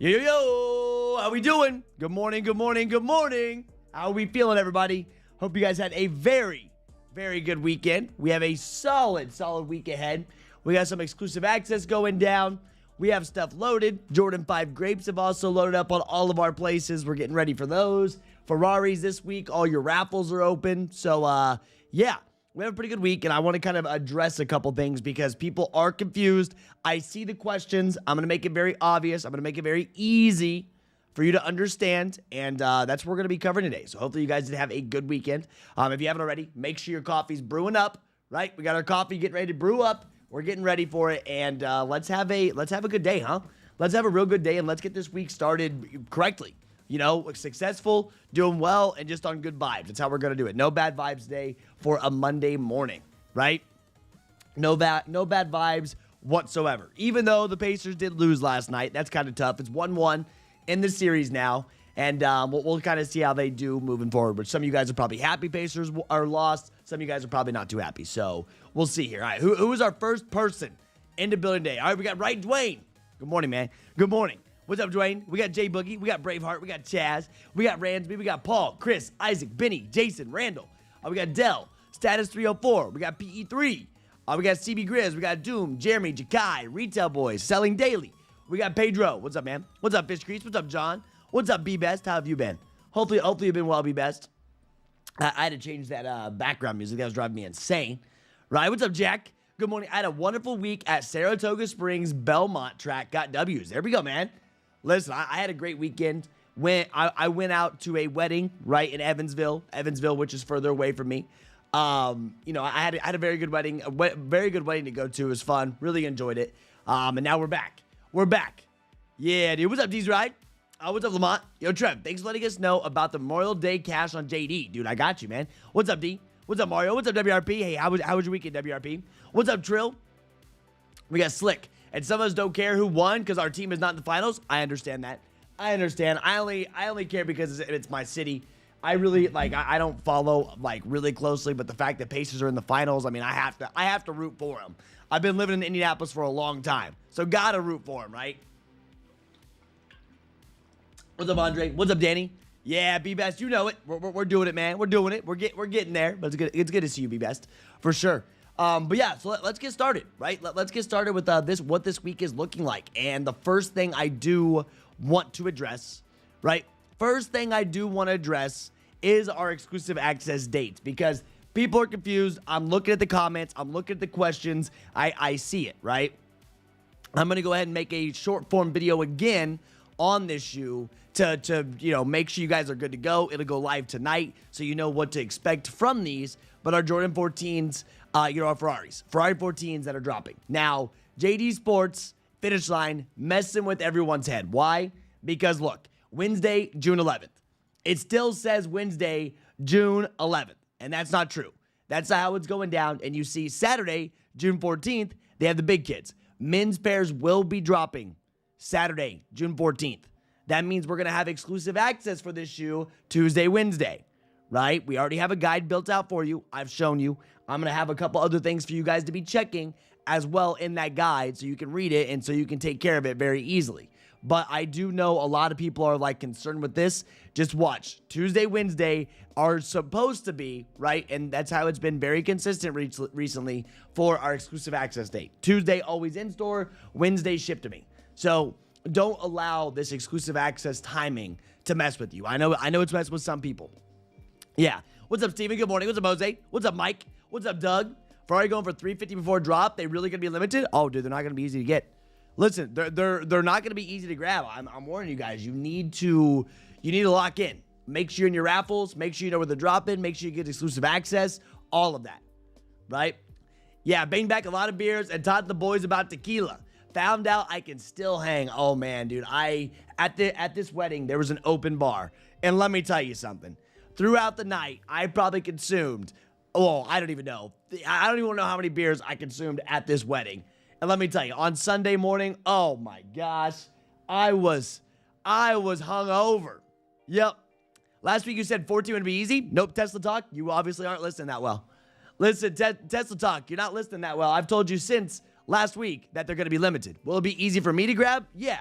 Yo, yo, yo, how we doing? Good morning, good morning, good morning. How are we feeling, everybody? Hope you guys had a very good weekend. We have a solid week ahead. We got some exclusive access going down. We have stuff loaded. Jordan 5 grapes have also loaded up on all of our places. We're getting ready for those. Ferraris this week. All your raffles are open. So, yeah. We have a pretty good week, and I want to kind of address a couple things because people are confused. I see the questions. I'm going to make it very obvious. I'm going to make it very easy for you to understand, and that's what we're going to be covering today. So hopefully you guys did have a good weekend. If you haven't already, make sure your coffee's brewing up, right? We got our coffee getting ready to brew up. We're getting ready for it, and let's have a good day, huh? Let's have a real good day, and let's get this week started correctly. You know, successful, doing well, and just on good vibes. That's how we're going to do it. No bad vibes day for a Monday morning, right? No bad vibes whatsoever. Even though the Pacers did lose last night, that's kind of tough. It's 1-1 in the series now, and we'll kind of see how they do moving forward. But some of you guys are probably happy Pacers are lost. Some of you guys are probably not too happy. So we'll see here. All right, who is our first person in the building today? All right, we got Right Dwayne. Good morning, man. Good morning. What's up, Dwayne? We got Jay Boogie. We got Braveheart. We got Chaz. We got Ransby. We got Paul, Chris, Isaac, Benny, Jason, Randall. We got Dell, Status 304. We got PE3. We got CB Grizz. We got Doom, Jeremy, Jakai, Retail Boys, Selling Daily. We got Pedro. What's up, man? What's up, Fish Crease? What's up, John? What's up, Be Best? How have you been? Hopefully you've been well, Be Best. I had to change that background music. That was driving me insane. Right? What's up, Jack? Good morning. I had a wonderful week at Saratoga Springs Belmont track. Got W's. There we go, man. Listen, I had a great weekend. I went out to a wedding right in Evansville, which is further away from me. You know, I had a very good wedding, very good wedding to go to. It was fun, really enjoyed it. And now we're back. We're back. Yeah, dude. What's up, D's Ride? What's up, Lamont? Yo, Trev, thanks for letting us know about the Memorial Day cash on JD, dude. I got you, man. What's up, D? What's up, Mario? What's up, WRP? Hey, how was your weekend, WRP? What's up, Trill? We got Slick. And some of us don't care who won because our team is not in the finals. I understand that. I understand. I only care because it's my city. I really I don't follow really closely, but the fact that Pacers are in the finals, I mean, I have to root for them. I've been living in Indianapolis for a long time, so gotta root for them, right? What's up, Andre? What's up, Danny? Yeah, Be Best, you know it. We're doing it, man. We're doing it. We're getting there. But it's good to see you, Be Best, for sure. But yeah, so let's get started, right? Let's get started with what this week is looking like. And the first thing I do want to address, right? First thing I do want to address is our exclusive access dates because people are confused. I'm looking at the comments. I'm looking at the questions. I see it, right? I'm going to go ahead and make a short form video again on this shoe to you know, make sure you guys are good to go. It'll go live tonight so you know what to expect from these. But our Jordan 14s, you know, our Ferraris. Ferrari 14s that are dropping. Now, JD Sports, Finish Line, messing with everyone's head. Why? Because, look, Wednesday, June 11th. It still says Wednesday, June 11th. And that's not true. That's not how it's going down. And you see Saturday, June 14th, they have the big kids. Men's pairs will be dropping Saturday, June 14th. That means we're going to have exclusive access for this shoe Tuesday, Wednesday. Right? We already have a guide built out for you. I've shown you. I'm going to have a couple other things for you guys to be checking as well in that guide so you can read it and so you can take care of it very easily. But I do know a lot of people are concerned with this. Just watch. Tuesday, Wednesday are supposed to be, right? And that's how it's been very consistent recently for our exclusive access date. Tuesday, always in store. Wednesday, ship to me. So don't allow this exclusive access timing to mess with you. I know it's messed with some people. Yeah. What's up, Steven? Good morning. What's up, Jose? What's up, Mike? What's up, Doug? Ferrari going for $350 before drop. They really going to be limited? Oh, dude, they're not going to be easy to get. Listen, they're not going to be easy to grab. I'm warning you guys. You need to lock in. Make sure you're in your raffles. Make sure you know where they're dropping. Make sure you get exclusive access. All of that, right? Yeah, bang back a lot of beers and taught the boys about tequila. Found out I can still hang. Oh man, dude. At this wedding there was an open bar, and let me tell you something. Throughout the night, I probably consumed, I don't even know. I don't even know how many beers I consumed at this wedding. And let me tell you, on Sunday morning, oh my gosh, I was hungover. Yep. Last week you said 14 would be easy. Nope, Tesla Talk. You obviously aren't listening that well. Listen, Tesla Talk, you're not listening that well. I've told you since last week that they're going to be limited. Will it be easy for me to grab? Yeah.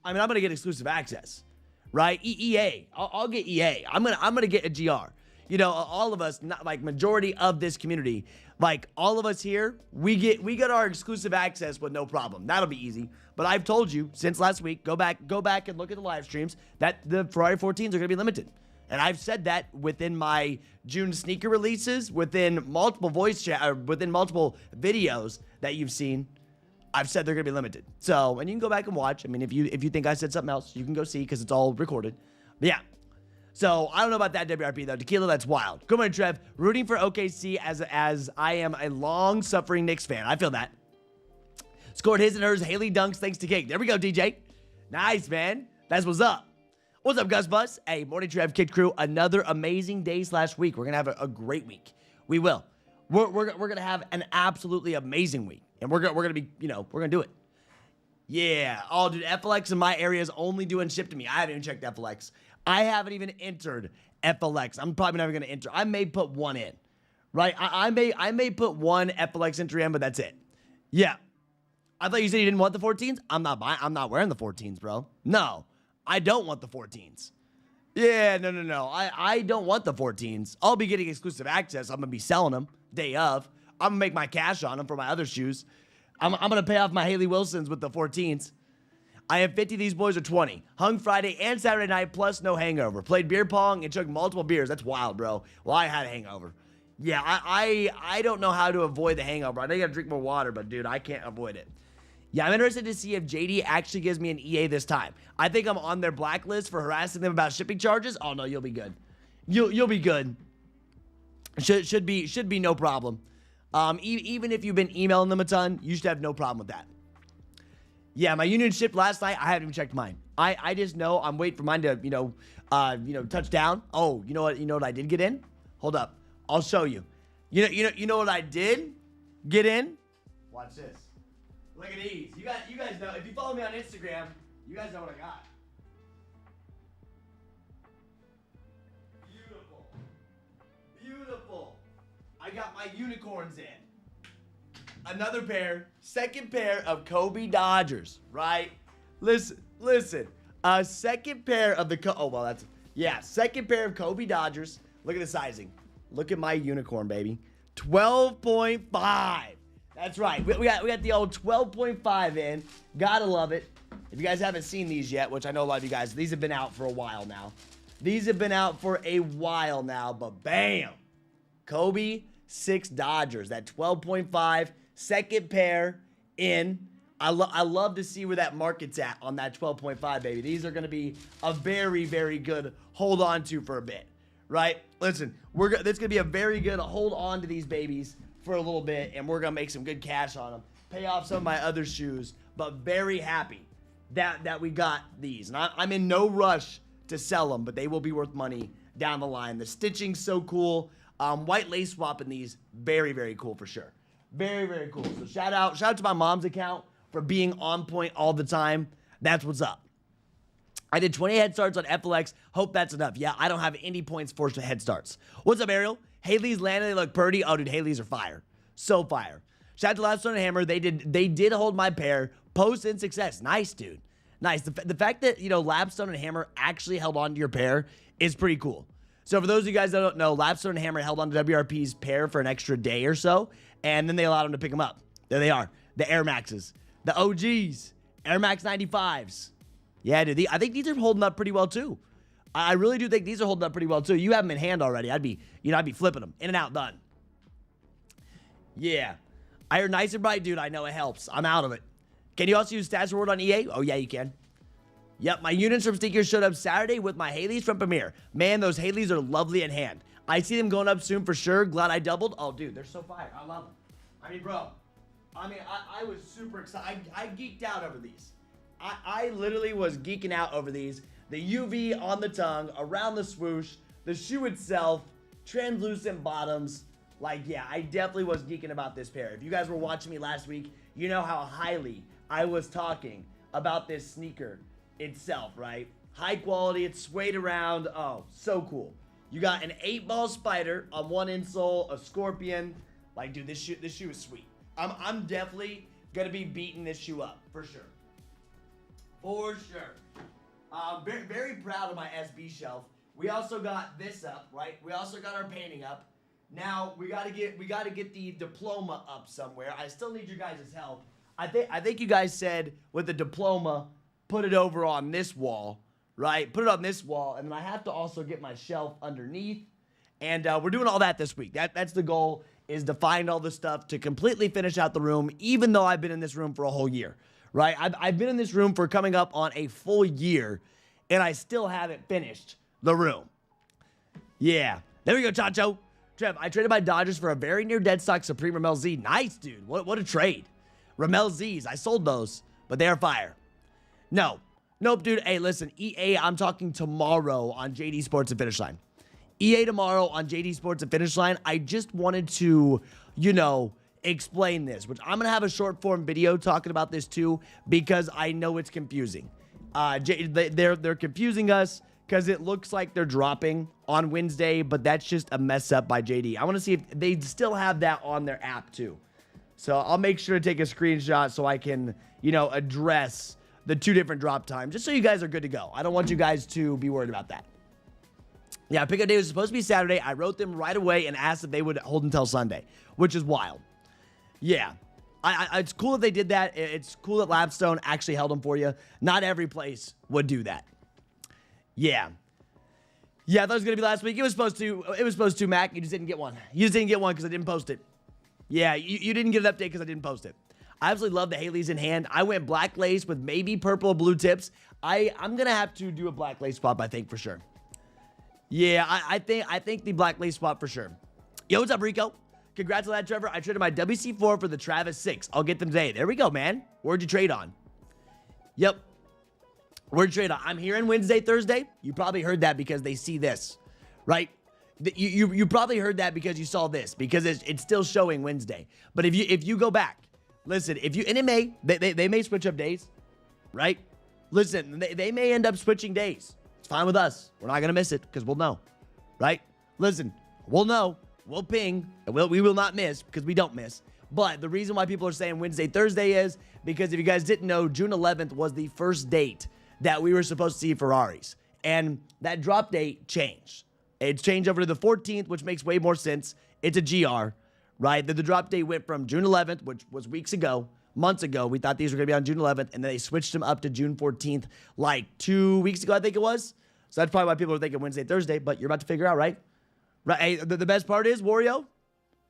I mean, I'm gonna get exclusive access, right? EA, I'll get EA. I'm gonna get a GR. You know, all of us, not like majority of this community, like all of us here, we get our exclusive access with no problem. That'll be easy. But I've told you since last week, go back and look at the live streams, that the Ferrari 14s are gonna be limited. And I've said that within my June sneaker releases, within multiple within multiple videos that you've seen. I've said they're gonna be limited. So, and you can go back and watch. I mean, if you think I said something else, you can go see because it's all recorded. But yeah. So I don't know about that WRP though. Tequila, that's wild. Good morning, Trev. Rooting for OKC as I am a long-suffering Knicks fan. I feel that. Scored his and hers. Haley dunks thanks to Kckd. There we go, DJ. Nice, man. That's what's up. What's up, Gus Bus? Hey, morning, Trev, Kid Crew. Another amazing day / week. We're gonna have a great week. We will. We're gonna have an absolutely amazing week, and we're gonna be, you know, we're gonna do it. Yeah. Oh, dude, FLX in my area is only doing ship to me. I haven't even checked FLX. I haven't even entered FLX. I'm probably never gonna enter. I may put one in, right? I may put one FLX entry in, but that's it. Yeah. I thought you said you didn't want the 14s. I'm not wearing the 14s, bro. No, I don't want the 14s. Yeah, no. I don't want the 14s. I'll be getting exclusive access. I'm gonna be selling them day of. I'm gonna make my cash on them for my other shoes. I'm gonna pay off my Haley Wilsons with the 14s. I have 50. These boys are 20. Hung Friday and Saturday night, plus no hangover. Played beer pong and took multiple beers. That's wild, bro. Well, I had a hangover. Yeah, I don't know how to avoid the hangover. I know you gotta drink more water, but dude, I can't avoid it. Yeah, I'm interested to see if JD actually gives me an EA this time. I think I'm on their blacklist for harassing them about shipping charges. Oh no, you'll be good. You'll be good. Should be no problem. Even if you've been emailing them a ton, you should have no problem with that. Yeah, my union shipped last night. I haven't even checked mine. I just know I'm waiting for mine to, touch down. Oh, you know what I did get in? Hold up. I'll show you. You know what I did get in? Watch this. Look at these. You guys know. If you follow me on Instagram, you guys know what I got. Beautiful. I got my unicorns in. Another pair, second pair of Kckd Dodgers, right? Listen. A second pair of the second pair of Kckd Dodgers. Look at the sizing. Look at my unicorn, baby. 12.5. That's right. We got the old 12.5 in. Gotta love it. If you guys haven't seen these yet, which I know a lot of you guys, these have been out for a while now. But bam! Kobe 6 Dodgers. That 12.5. Second pair in. I love to see where that market's at on that 12.5, baby. These are going to be a very, very good hold on to for a bit, right? Listen, this is going to be a very good hold on to these babies for a little bit, and we're going to make some good cash on them, pay off some of my other shoes, but very happy that we got these. And I'm in no rush to sell them, but they will be worth money down the line. The stitching's so cool. White lace swapping these, very, very cool for sure. Very, very cool. So shout out to my mom's account for being on point all the time. That's what's up. I did 20 head starts on FLX. Hope that's enough. Yeah, I don't have any points for head starts. What's up, Ariel? Haley's landed. They look pretty. Oh, dude, Haley's are fire. So fire. Shout out to Lapstone and Hammer. They did hold my pair. Post in success. Nice, dude. Nice. The fact that, Lapstone and Hammer actually held on to your pair is pretty cool. So for those of you guys that don't know, Lapstone and Hammer held on to WRP's pair for an extra day or so, and then they allowed them to pick them up. There they are. The Air Maxes. The OGs. Air Max 95s. Yeah, dude. I think these are holding up pretty well, too. I really do think these are holding up pretty well, too. You have them in hand already. I'd be flipping them. In and out, done. Yeah. I heard nice and bright, dude. I know it helps. I'm out of it. Can you also use stats reward on EA? Oh, yeah, you can. Yep, my units from Sneakers showed up Saturday with my Haleys from Premier. Man, those Haleys are lovely in hand. I see them going up soon for sure. Glad I doubled. Oh, dude, they're so fire. I love them. I mean, bro. I was super excited. I geeked out over these. I literally was geeking out over these. The UV on the tongue, around the swoosh, the shoe itself, translucent bottoms. Like, yeah, I definitely was geeking about this pair. If you guys were watching me last week, you know how highly I was talking about this sneaker itself, right? High quality, it's suede around. Oh, so cool. You got an 8-ball spider on one insole, a scorpion. Like, dude, this shoe is sweet. I'm definitely gonna be beating this shoe up for sure. For sure. Very, very proud of my SB shelf. We also got this up, right? We also got our painting up. Now we gotta get the diploma up somewhere. I still need your guys' help. I think you guys said with the diploma, put it over on this wall, right? Put it on this wall, and then I have to also get my shelf underneath. And we're doing all that this week. That's the goal, is to find all the stuff to completely finish out the room, even though I've been in this room for a whole year, right? I've been in this room for coming up on a full year, and I still haven't finished the room. Yeah. There we go, Chacho. Trev, I traded my Dodgers for a very near dead stock Supreme Ramel Z. Nice, dude. What a trade. Ramel Z's. I sold those, but they are fire. No. Nope, dude. Hey, listen. EA, I'm talking tomorrow on JD Sports and Finish Line. EA tomorrow on JD Sports and Finish Line. I just wanted to, explain this, which I'm going to have a short form video talking about this too, because I know it's confusing. They're confusing us because it looks like they're dropping on Wednesday, but that's just a mess up by JD. I want to see if they still have that on their app too. So I'll make sure to take a screenshot so I can, address the two different drop times, just so you guys are good to go. I don't want you guys to be worried about that. Yeah, pickup day was supposed to be Saturday. I wrote them right away and asked if they would hold until Sunday, which is wild. Yeah. It's cool that they did that. It's cool that Lapstone actually held them for you. Not every place would do that. Yeah. Yeah, I thought it was going to be last week. It was supposed to, Mac. You just didn't get one. You just didn't get one because I didn't post it. Yeah, you didn't get an update because I didn't post it. I absolutely love the Haley's in hand. I went black lace with maybe purple or blue tips. I'm going to have to do a black lace swap, I think, for sure. Yeah, I think the black lace swap for sure. Yo, what's up, Rico? Congrats on that, Trevor. I traded my WC4 for the Travis 6. I'll get them today. There we go, man. Where'd you trade on? Yep. Where'd you trade on? I'm here on Wednesday, Thursday. You probably heard that because they see this, right? You probably heard that because you saw this, because it's still showing Wednesday. But if you go back, listen, and it may, they may switch up days, right? Listen, they may end up switching days. It's fine with us. We're not going to miss it because we'll know, right? Listen, we'll know. We'll ping, and we will not miss because we don't miss. But the reason why people are saying Wednesday, Thursday is because if you guys didn't know, June 11th was the first date that we were supposed to see Ferraris. And that drop date changed. It's changed over to the 14th, which makes way more sense. It's a GR, right? The drop date went from June 11th, which was weeks ago, months ago. We thought these were going to be on June 11th, and then they switched them up to June 14th like 2 weeks ago, I think it was. So that's probably why people are thinking Wednesday, Thursday, but you're about to figure out, right? Right. Hey, the best part is, Wario,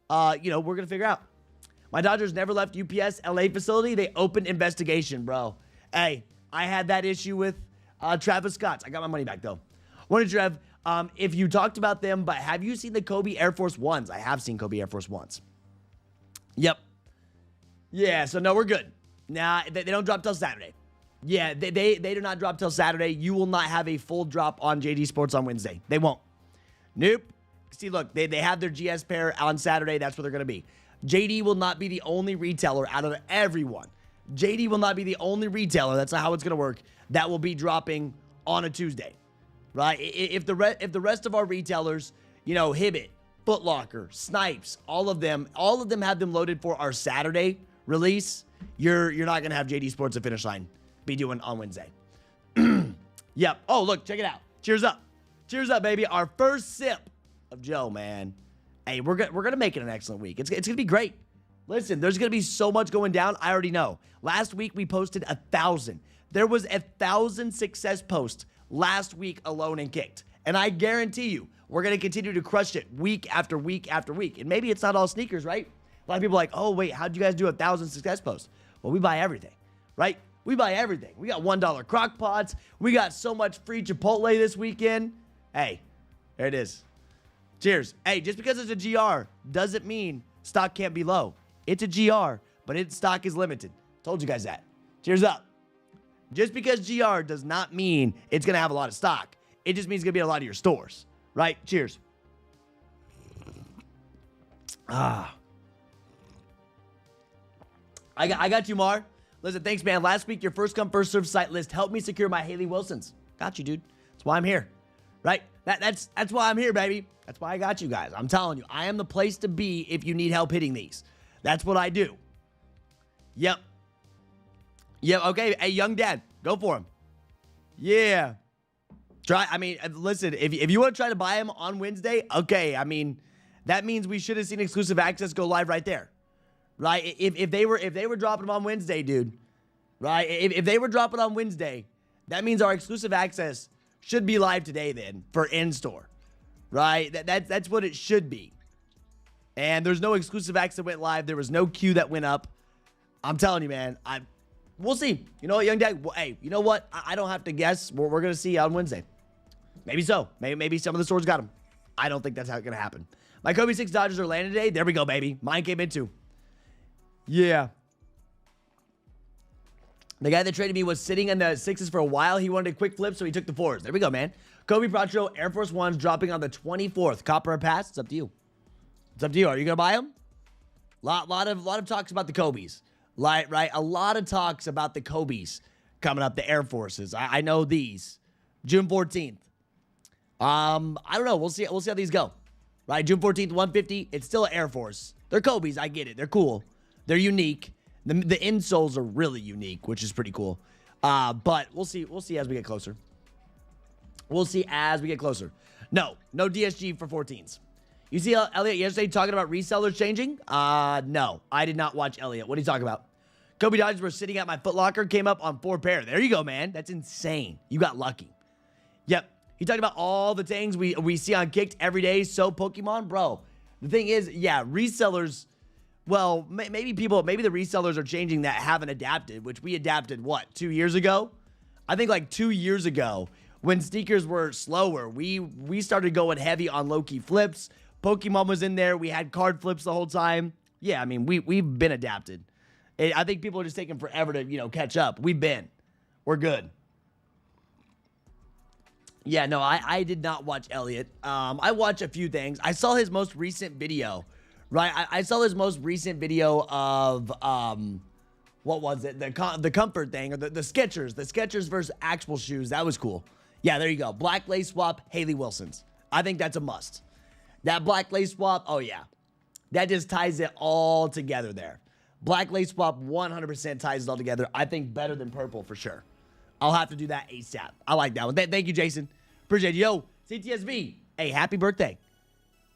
we're going to figure out. My Dodgers never left UPS LA facility. They opened investigation, bro. Hey, I had that issue with Travis Scott's. I got my money back, though. Wanted Trev, if you talked about them, but have you seen the Kckd Air Force Ones? I have seen Kckd Air Force Ones. Yep. Yeah, so no, we're good. Nah, they don't drop till Saturday. Yeah, they do not drop till Saturday. You will not have a full drop on JD Sports on Wednesday. They won't. Nope. See, look, they have their GS pair on Saturday. That's what they're going to be. JD will not be the only retailer out of everyone. JD will not be the only retailer. That's not how it's going to work. That will be dropping on a Tuesday, right? If the rest of our retailers, Hibbett, Foot Locker, Snipes, all of them have them loaded for our Saturday release, you're not going to have JD Sports and Finish Line be doing on Wednesday. Yep. Oh, look, check it out. Cheers up. Cheers up, baby. Our first sip of Joe, man. Hey, we're gonna make it an excellent week. It's gonna be great. Listen, there's gonna be so much going down. I already know. Last week we posted 1,000. There was 1,000 success posts last week alone in Kckd, and I guarantee you we're gonna continue to crush it week after week after week. And maybe it's not all sneakers, right? A lot of people are like, oh wait, how'd you guys do 1,000 success posts? Well, we buy everything, right? We buy everything. We got $1 crock pots. We got so much free Chipotle this weekend. Hey, there it is. Cheers. Hey, just because it's a GR doesn't mean stock can't be low. It's a GR, but its stock is limited. Told you guys that. Cheers up. Just because GR does not mean it's going to have a lot of stock. It just means it's going to be in a lot of your stores, right? Cheers. I got you, Mar. Listen, thanks, man. Last week, your first come, first served site list helped me secure my Haley Wilsons. Got you, dude. That's why I'm here, right? That's why I'm here, baby. That's why I got you guys. I'm telling you, I am the place to be if you need help hitting these. That's what I do. Yep. Yep. Okay. Hey, young dad. Go for them. Yeah. I mean, listen, if you want to try to buy them on Wednesday, okay. I mean, that means we should have seen exclusive access go live right there. Right? If they were dropping them on Wednesday, dude. Right? If they were dropping on Wednesday, that means our exclusive access should be live today then for in-store. Right? That's what it should be. And there's no exclusive access that went live. There was no queue that went up. I'm telling you, man. We'll see. You know what, Young Dag? Well, hey, you know what? I don't have to guess. We're going to see on Wednesday. Maybe so. Maybe some of the stores got them. I don't think that's how it's going to happen. My Kobe 6 Dodgers are landing today. There we go, baby. Mine came in too. Yeah. The guy that traded me was sitting in the 6s for a while. He wanted a quick flip, so he took the 4s. There we go, man. Kobe Pratro Air Force Ones dropping on the 24th. Copper or pass? It's up to you. It's up to you. Are you going to buy them? Lot of talks about the Kobe's. Right? A lot of talks about the Kobe's coming up, the Air Forces. I know these. June 14th. I don't know. We'll see how these go. Right? June 14th, 150. It's still an Air Force. They're Kobe's. I get it. They're cool. They're unique. The insoles are really unique, which is pretty cool. But we'll see as we get closer. We'll see as we get closer. No DSG for 14s. You see Elliot yesterday talking about resellers changing? No, I did not watch Elliot. What are you talking about? Kobe Dodgers were sitting at my Foot Locker, came up on 4 pair. There you go, man. That's insane. You got lucky. Yep. He talked about all the things we see on Kckd every day. So Pokemon, bro. The thing is, yeah, resellers. Well, maybe the resellers are changing that haven't adapted, which we adapted, what, 2 years ago? I think like 2 years ago when sneakers were slower, we started going heavy on Lowkey Flips. Pokemon was in there. We had card flips the whole time. Yeah, I mean, we've been adapted. I think people are just taking forever to, catch up. We're good. Yeah, no, I did not watch Elliot. I watched a few things. I saw his most recent video. Right, I saw his most recent video of what was it? The comfort thing, or the Skechers versus actual shoes. That was cool. Yeah, there you go. Black lace swap, Haley Wilson's. I think that's a must. That black lace swap, oh yeah, that just ties it all together there. Black lace swap 100% ties it all together. I think better than purple for sure. I'll have to do that ASAP. I like that one. Thank you, Jason. Appreciate you. Yo, CTSV. Hey, happy birthday.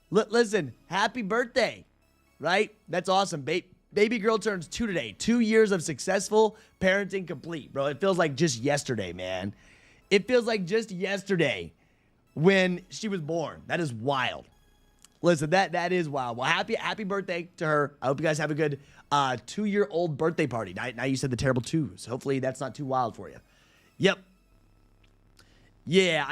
Listen, happy birthday, right? That's awesome. Baby girl turns 2 today. 2 years of successful parenting complete, bro. It feels like just yesterday, man. It feels like just yesterday when she was born. That is wild. Listen, that is wild. Well, happy birthday to her. I hope you guys have a good 2-year-old birthday party. Now you said the terrible 2s. Hopefully that's not too wild for you. Yep. Yeah,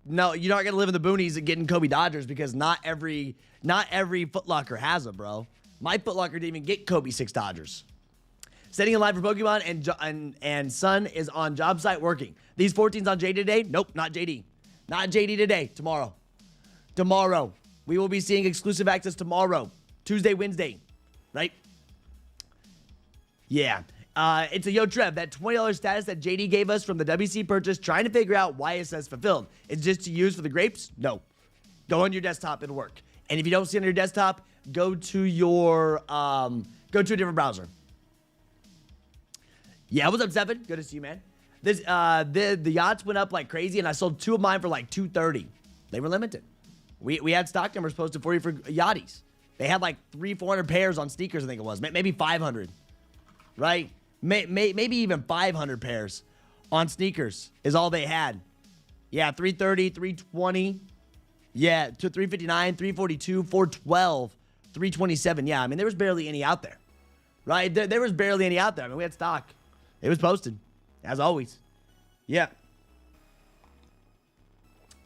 no, you're not gonna live in the boonies and getting Kobe Dodgers because not every Foot Locker has them, bro. My Foot Locker didn't even get Kobe 6 Dodgers. Setting in line for Pokemon and Son is on job site working. These 14s on JD today? Nope, not JD. Not JD today. Tomorrow. We will be seeing exclusive access tomorrow. Tuesday, Wednesday. Right? Yeah. It's a Yo Trev, that $20 status that JD gave us from the WC purchase, trying to figure out why it says fulfilled. It's just to use for the grapes? No. Go on your desktop, it'll work. And if you don't see it on your desktop, go to a different browser. Yeah, what's up, Seven? Good to see you, man. The yachts went up like crazy, and I sold 2 of mine for like $230. They were limited. We had stock numbers posted for you for yachties. They had like 300-400 pairs on sneakers, I think it was. Maybe 500. Right? Maybe even 500 pairs on sneakers is all they had. Yeah, 330, 320. Yeah, to 359, 342, 412, 327. Yeah, there was barely any out there. Right? There was barely any out there. We had stock. It was posted, as always. Yeah.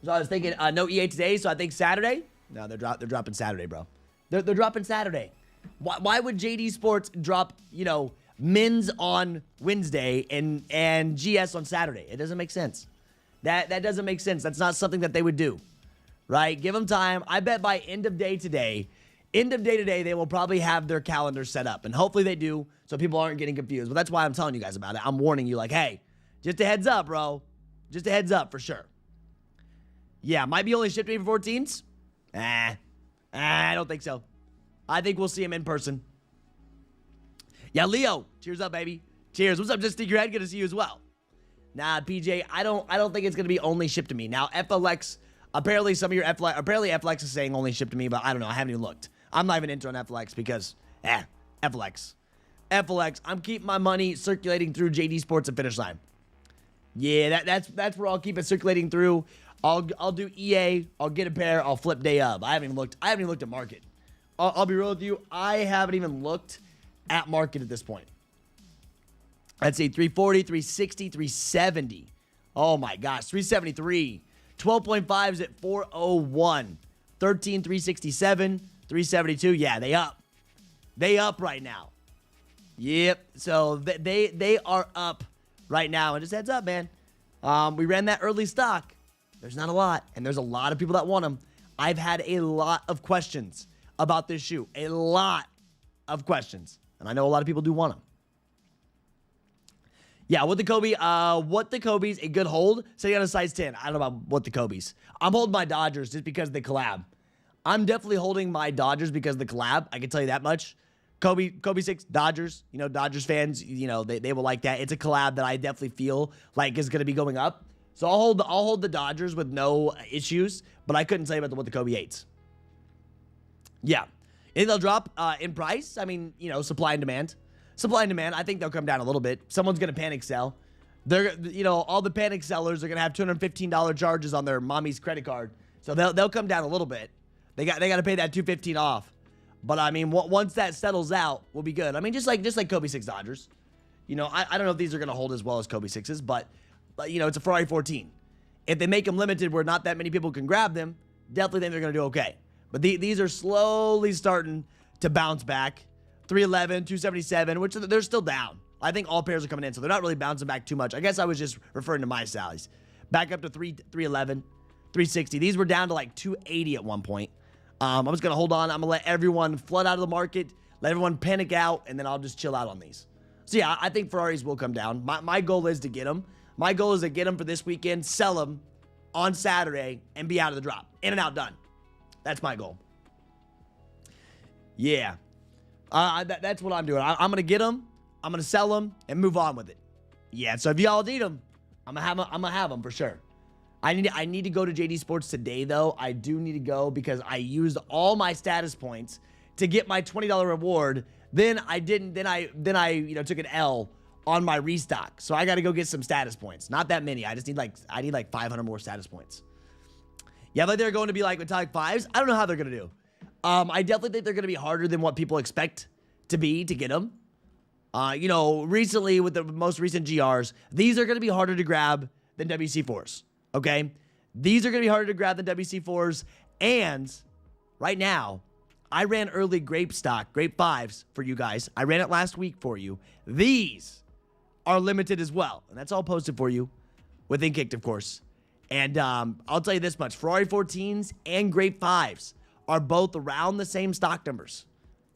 So I was thinking, no EA today, so I think Saturday. No, they're dropping Saturday, bro. They're dropping Saturday. Why would JD Sports drop, men's on Wednesday and GS on Saturday? It doesn't make sense. That doesn't make sense. That's not something that they would do. Right? Give them time. I bet by end of day today, they will probably have their calendar set up. And hopefully they do, so people aren't getting confused. But that's why I'm telling you guys about it. I'm warning you like, hey, just a heads up, bro. Just a heads up for sure. Yeah, might be only shipped for 14s. I don't think so. I think we'll see him in person. Yeah, Leo. Cheers up, baby. Cheers. What's up, Just Sneakerhead? Good to see you as well. Nah, PJ, I don't think it's gonna be only shipped to me. Now, FLX, apparently some of your FLX is saying only shipped to me, but I don't know. I haven't even looked. I'm not even into on FLX because, FLX. FLX, I'm keeping my money circulating through JD Sports and Finish Line. Yeah, that's where I'll keep it circulating through. I'll do EA, I'll get a pair, I'll flip day up. I haven't even looked at market. I'll be real with you, I haven't even looked at market at this point. I'd say 340, 360, 370. Oh my gosh, 373. 12.5 is at 401. 13, 367, 372. Yeah, they up. They up right now. Yep. So they are up right now. And just heads up, man. We ran that early stock. There's not a lot, and there's a lot of people that want them. I've had a lot of questions about this shoe. A lot of questions. And I know a lot of people do want them. Yeah, what the Kckd's a good hold. Sitting on a size 10. I don't know about what the Kckd's. I'm holding my Dodgers just because of the collab. I'm definitely holding my Dodgers because of the collab. I can tell you that much. Kckd 6, Dodgers. You know, Dodgers fans, you know, they will like that. It's a collab that I definitely feel like is going to be going up. So I'll hold the Dodgers with no issues, but I couldn't tell you about what the Kckd 8s. Yeah. And they'll drop in price. I mean, you know, supply and demand. Supply and demand, I think they'll come down a little bit. Someone's going to panic sell. They're, you know, all the panic sellers are going to have $215 charges on their mommy's credit card. So they'll come down a little bit. They got to pay that $215 off. But I mean, once that settles out, we'll be good. I mean, just like Kckd 6 Dodgers. You know, I don't know if these are going to hold as well as Kckd 6s, but you know, it's a Ferrari 14. If they make them limited where not that many people can grab them, definitely think they're going to do okay. But these are slowly starting to bounce back. 311, 277, which they're still down. I think all pairs are coming in, so they're not really bouncing back too much. I guess I was just referring to my sallies. Back up to 311, 360. These were down to like 280 at one point. I'm just going to hold on. I'm going to let everyone flood out of the market, let everyone panic out, and then I'll just chill out on these. So yeah, I think Ferraris will come down. My goal is to get them. My goal is to get them for this weekend, sell them on Saturday, and be out of the drop. In and out, done. That's my goal. Yeah. That's what I'm doing. I'm going to get them, I'm going to sell them, and move on with it. Yeah, so if y'all need them, I'm going to have them for sure. I need to go to JD Sports today, though. I do need to go because I used all my status points to get my $20 reward. Then I didn't. Then I you know, took an L on my restock. So I got to go get some status points. Not that many. I need like 500 more status points. Yeah, but they're going to be like metallic 5s. I don't know how they're going to do. I definitely think they're going to be harder than what people expect to get them. You know, recently with the most recent GRs, these are going to be harder to grab than WC4s. Okay? These are going to be harder to grab than WC4s. And right now, I ran early grape 5s for you guys. I ran it last week for you. These are limited as well. And that's all posted for you within Kckd, of course. And I'll tell you this much. Ferrari 14s and grape 5s are both around the same stock numbers.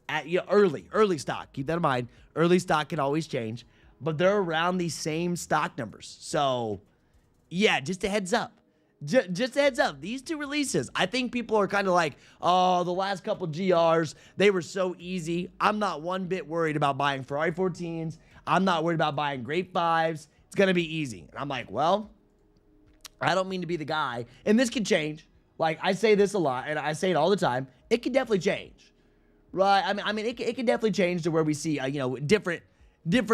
At early stock. Keep that in mind. Early stock can always change. But they're around the same stock numbers. So, yeah, just a heads up. Just a heads up. These two releases, I think people are kind of like, oh, the last couple GRs, they were so easy. I'm not one bit worried about buying Ferrari 14s. I'm not worried about buying grape 5s. It's going to be easy. And I'm like, well, I don't mean to be the guy. And this could change. Like, I say this a lot, and I say it all the time. It could definitely change. Right? I mean, it could definitely change to where we see, you know, different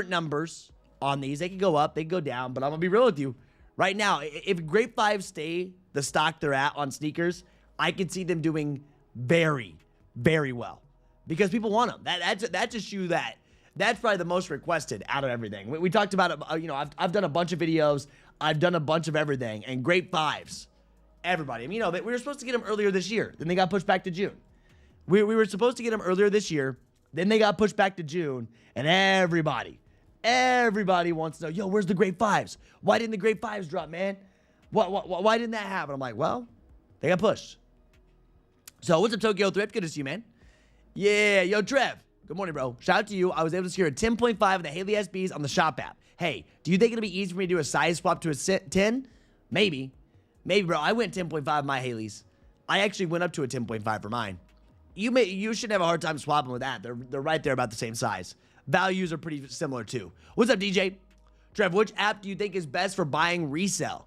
numbers on these. They could go up, they could go down, but I'm going to be real with you. Right now, if grape 5s stay the stock they're at on sneakers, I could see them doing very, very well. Because people want them. That's a shoe that's probably the most requested out of everything. We talked about it, you know, I've done a bunch of videos. I've done a bunch of everything. And grape 5s, everybody. I mean, you know, we were supposed to get them earlier this year. Then they got pushed back to June. We were supposed to get them earlier this year. Then they got pushed back to June. And everybody wants to know, yo, where's the grape 5s? Why didn't the grape 5s drop, man? Why didn't that happen? I'm like, well, they got pushed. So what's up, Tokyo Thrift? Good to see you, man. Yeah, yo, Trev. Good morning, bro. Shout out to you. I was able to secure a 10.5 of the Haley SBs on the shop app. Hey, do you think it'll be easy for me to do a size swap to a 10? Maybe, bro. I went 10.5 my Haleys. I actually went up to a 10.5 for mine. You shouldn't have a hard time swapping with that. They're right there about the same size. Values are pretty similar too. What's up, DJ? Trev, which app do you think is best for buying resale?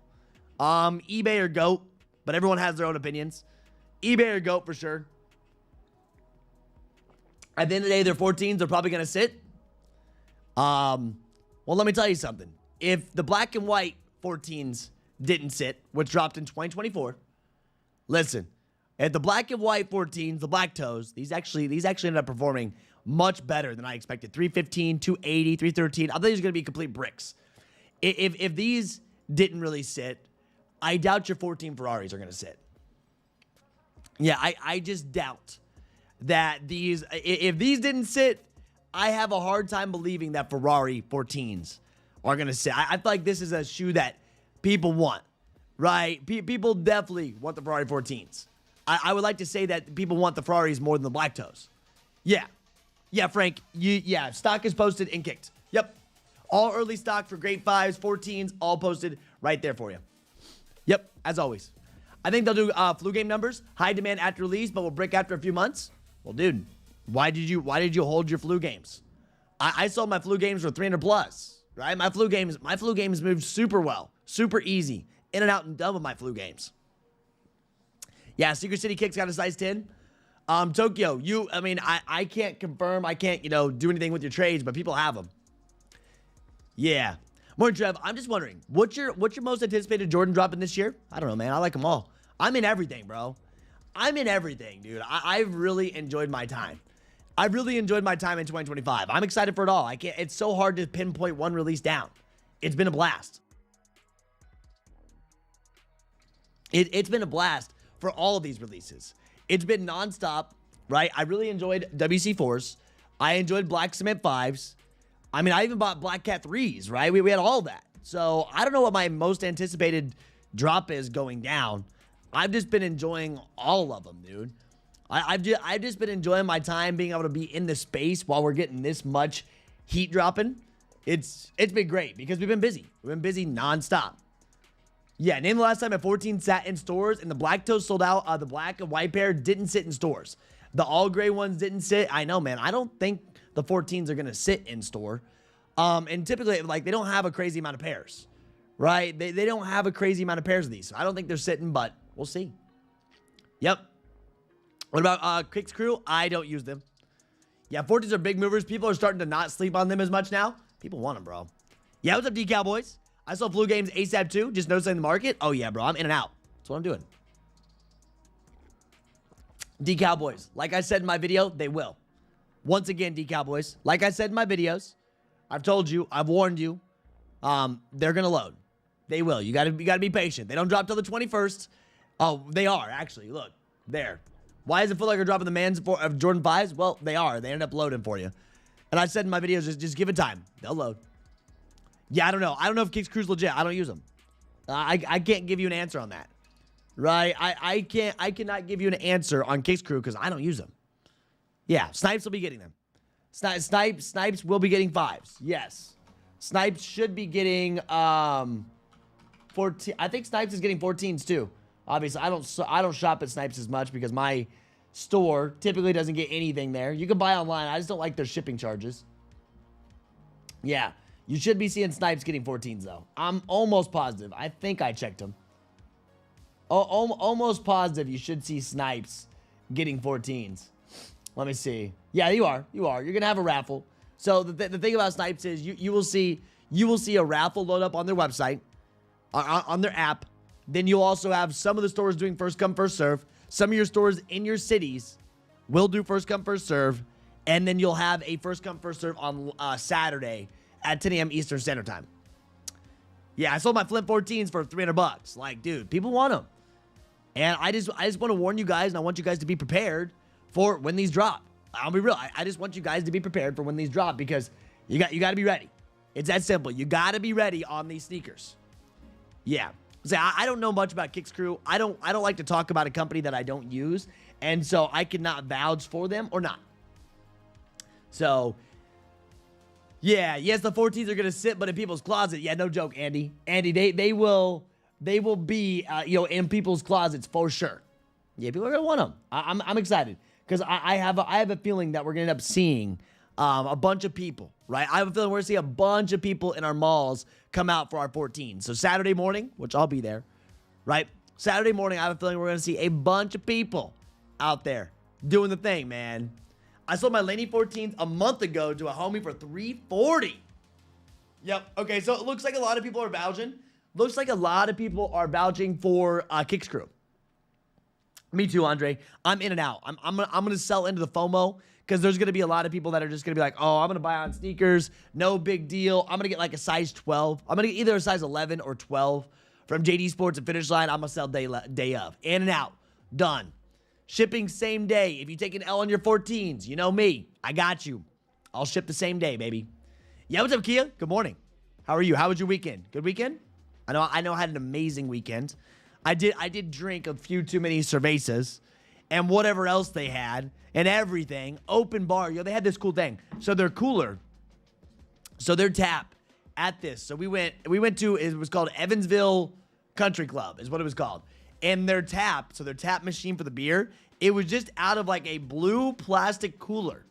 eBay or GOAT, but everyone has their own opinions. eBay or GOAT for sure. At the end of the day, their 14s are probably going to sit. Well, let me tell you something. If the black and white 14s didn't sit, which dropped in 2024, listen, if the black and white 14s, the black toes, these actually ended up performing much better than I expected. 315, 280, 313. I thought these were going to be complete bricks. If these didn't really sit, I doubt your 14 Ferraris are going to sit. Yeah, I just doubt that these, if these didn't sit, I have a hard time believing that Ferrari 14s are going to sit. I feel like this is a shoe that people want, right? People definitely want the Ferrari 14s. I would like to say that people want the Ferraris more than the black toes. Yeah. Yeah, Frank. Stock is posted in Kckd. Yep. All early stock for grade 5s, 14s, all posted right there for you. Yep, as always. I think they'll do flu game numbers. High demand after release, but will break after a few months. Well, dude, why did you hold your flu games? I sold my flu games for 300 plus, right? My flu games moved super well, super easy, in and out and done with my flu games. Yeah, Secret City Kicks got a size 10. Tokyo, I can't confirm, I can't, do anything with your trades, but people have them. Yeah. Morning, Trev. I'm just wondering, what's your most anticipated Jordan dropping this year? I don't know, man. I like them all. I'm in everything, bro. I'm in everything, dude. I've really enjoyed my time. I've really enjoyed my time in 2025. I'm excited for it all. It's so hard to pinpoint one release down. It's been a blast. It's been a blast for all of these releases. It's been nonstop, right? I really enjoyed WC4s. I enjoyed Black Cement 5s. I even bought Black Cat 3s, right? We had all that. So I don't know what my most anticipated drop is going down. I've just been enjoying all of them, dude. I've just been enjoying my time being able to be in the space while we're getting this much heat dropping. It's been great because we've been busy. We've been busy nonstop. Yeah, name the last time a 14 sat in stores and the black toes sold out. The black and white pair didn't sit in stores. The all gray ones didn't sit. I know, man. I don't think the 14s are going to sit in store. And typically, they don't have a crazy amount of pairs, right? They don't have a crazy amount of pairs of these. So I don't think they're sitting, but we'll see. Yep. What about Kckd Crew? I don't use them. Yeah, 14s are big movers. People are starting to not sleep on them as much now. People want them, bro. Yeah, what's up, D Cowboys? I saw Flu Games ASAP too. Just noticing the market. Oh, yeah, bro. I'm in and out. That's what I'm doing. D Cowboys. Like I said in my video, they will. Once again, D Cowboys. Like I said in my videos, I've told you, I've warned you, they're going to load. They will. You got to be patient. They don't drop till the 21st. Oh, they are, actually. Look, there. Why does it feel like they're dropping the mans of Jordan 5s? Well, they are. They end up loading for you. And I said in my videos, just give it time. They'll load. Yeah, I don't know. I don't know if Kckd Crew's legit. I don't use them. I can't give you an answer on that. Right? I cannot give you an answer on Kckd Crew because I don't use them. Yeah, Snipes will be getting them. Snipes will be getting 5s. Yes. Snipes should be getting 14. I think Snipes is getting 14s too. Obviously, I don't shop at Snipes as much because my store typically doesn't get anything there. You can buy online. I just don't like their shipping charges. Yeah. You should be seeing Snipes getting 14s though. I'm almost positive. I think I checked them. Almost positive you should see Snipes getting 14s. Let me see. Yeah, you are. You're going to have a raffle. So the thing about Snipes is you will see a raffle load up on their website, on their app. Then you'll also have some of the stores doing first come, first serve. Some of your stores in your cities will do first come, first serve. And then you'll have a first come, first serve on Saturday at 10 a.m. Eastern Standard Time. Yeah, I sold my Flint 14s for 300 bucks. Like, dude, people want them. And I just want to warn you guys, and I want you guys to be prepared for when these drop. I'll be real. I just want you guys to be prepared for when these drop because you got to be ready. It's that simple. You got to be ready on these sneakers. Yeah. So I don't know much about Kckd Crew. I don't like to talk about a company that I don't use, and so I cannot vouch for them or not. So yeah, yes, the 14s are gonna sit, but in people's closet. Yeah, no joke, Andy. Andy, they will be in people's closets for sure. Yeah, people are gonna want them. I'm excited because I have a feeling that we're gonna end up seeing a bunch of people, right? I have a feeling we're going to see a bunch of people in our malls come out for our 14. So Saturday morning, which I'll be there, right? Saturday morning, I have a feeling we're going to see a bunch of people out there doing the thing, man. I sold my Laney 14s a month ago to a homie for $340. Yep. Okay, so it looks like a lot of people are vouching. Looks like a lot of people are vouching for Kckd. Me too, Andre. I'm in and out. I'm gonna sell into the FOMO because there's gonna be a lot of people that are just gonna be like, oh, I'm gonna buy on sneakers, no big deal. I'm gonna get like a size 12. I'm gonna get either a size 11 or 12 from JD Sports and Finish Line. I'm gonna sell day of. In and out. Done. Shipping same day. If you take an L on your 14s, you know me. I got you. I'll ship the same day, baby. Yeah, what's up, Kia? Good morning. How are you? How was your weekend? Good weekend? I know I had an amazing weekend. I did drink a few too many cervezas and whatever else they had and everything. Open bar. They had this cool thing. So their cooler. So their tap at this. So we went to, it was called Evansville Country Club is what it was called. And their tap, so their tap machine for the beer, it was just out of like a blue plastic cooler.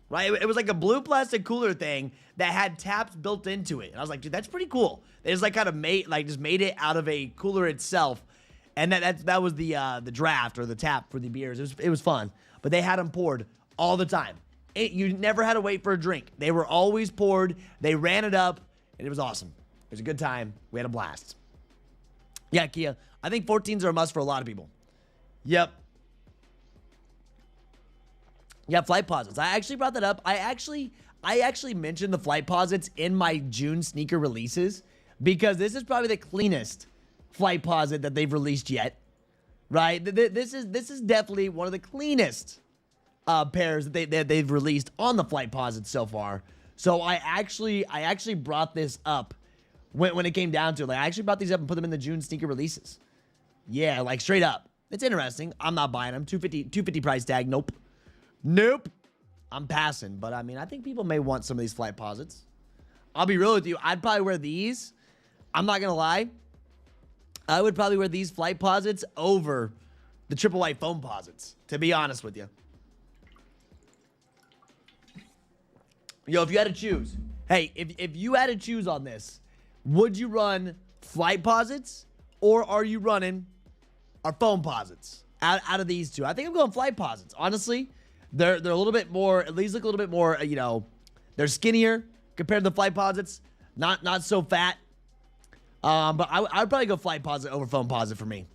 Right? It was like a blue plastic cooler thing that had taps built into it. And I was like, dude, that's pretty cool. They just like kind of made it out of a cooler itself. And that was the draft or the tap for the beers. It was fun. But they had them poured all the time. You never had to wait for a drink. They were always poured. They ran it up, and it was awesome. It was a good time. We had a blast. Yeah, Kia. I think 14s are a must for a lot of people. Yep. Yeah, flight posits. I actually brought that up. I actually mentioned the flight posits in my June sneaker releases because this is probably the cleanest flight posit that they've released yet. Right? This is definitely one of the cleanest pairs that they've released on the flight posits so far. So I actually brought this up when it came down to it. Like, I actually brought these up and put them in the June sneaker releases. Yeah, like straight up. It's interesting. I'm not buying them. $250 price tag. Nope. I'm passing. But I mean, I think people may want some of these flight posits. I'll be real with you. I'd probably wear these. I'm not gonna lie. I would probably wear these flight posits over the triple white foam posits, to be honest with you. Yo, if you had to choose, hey, if you had to choose on this, would you run flight posits or are you running our foam posits out of these two? I think I'm going flight posits. Honestly, they're a little bit more, at least look a little bit more, they're skinnier compared to the flight posits. Not so fat. But I would probably go flight posit over foam posit for me.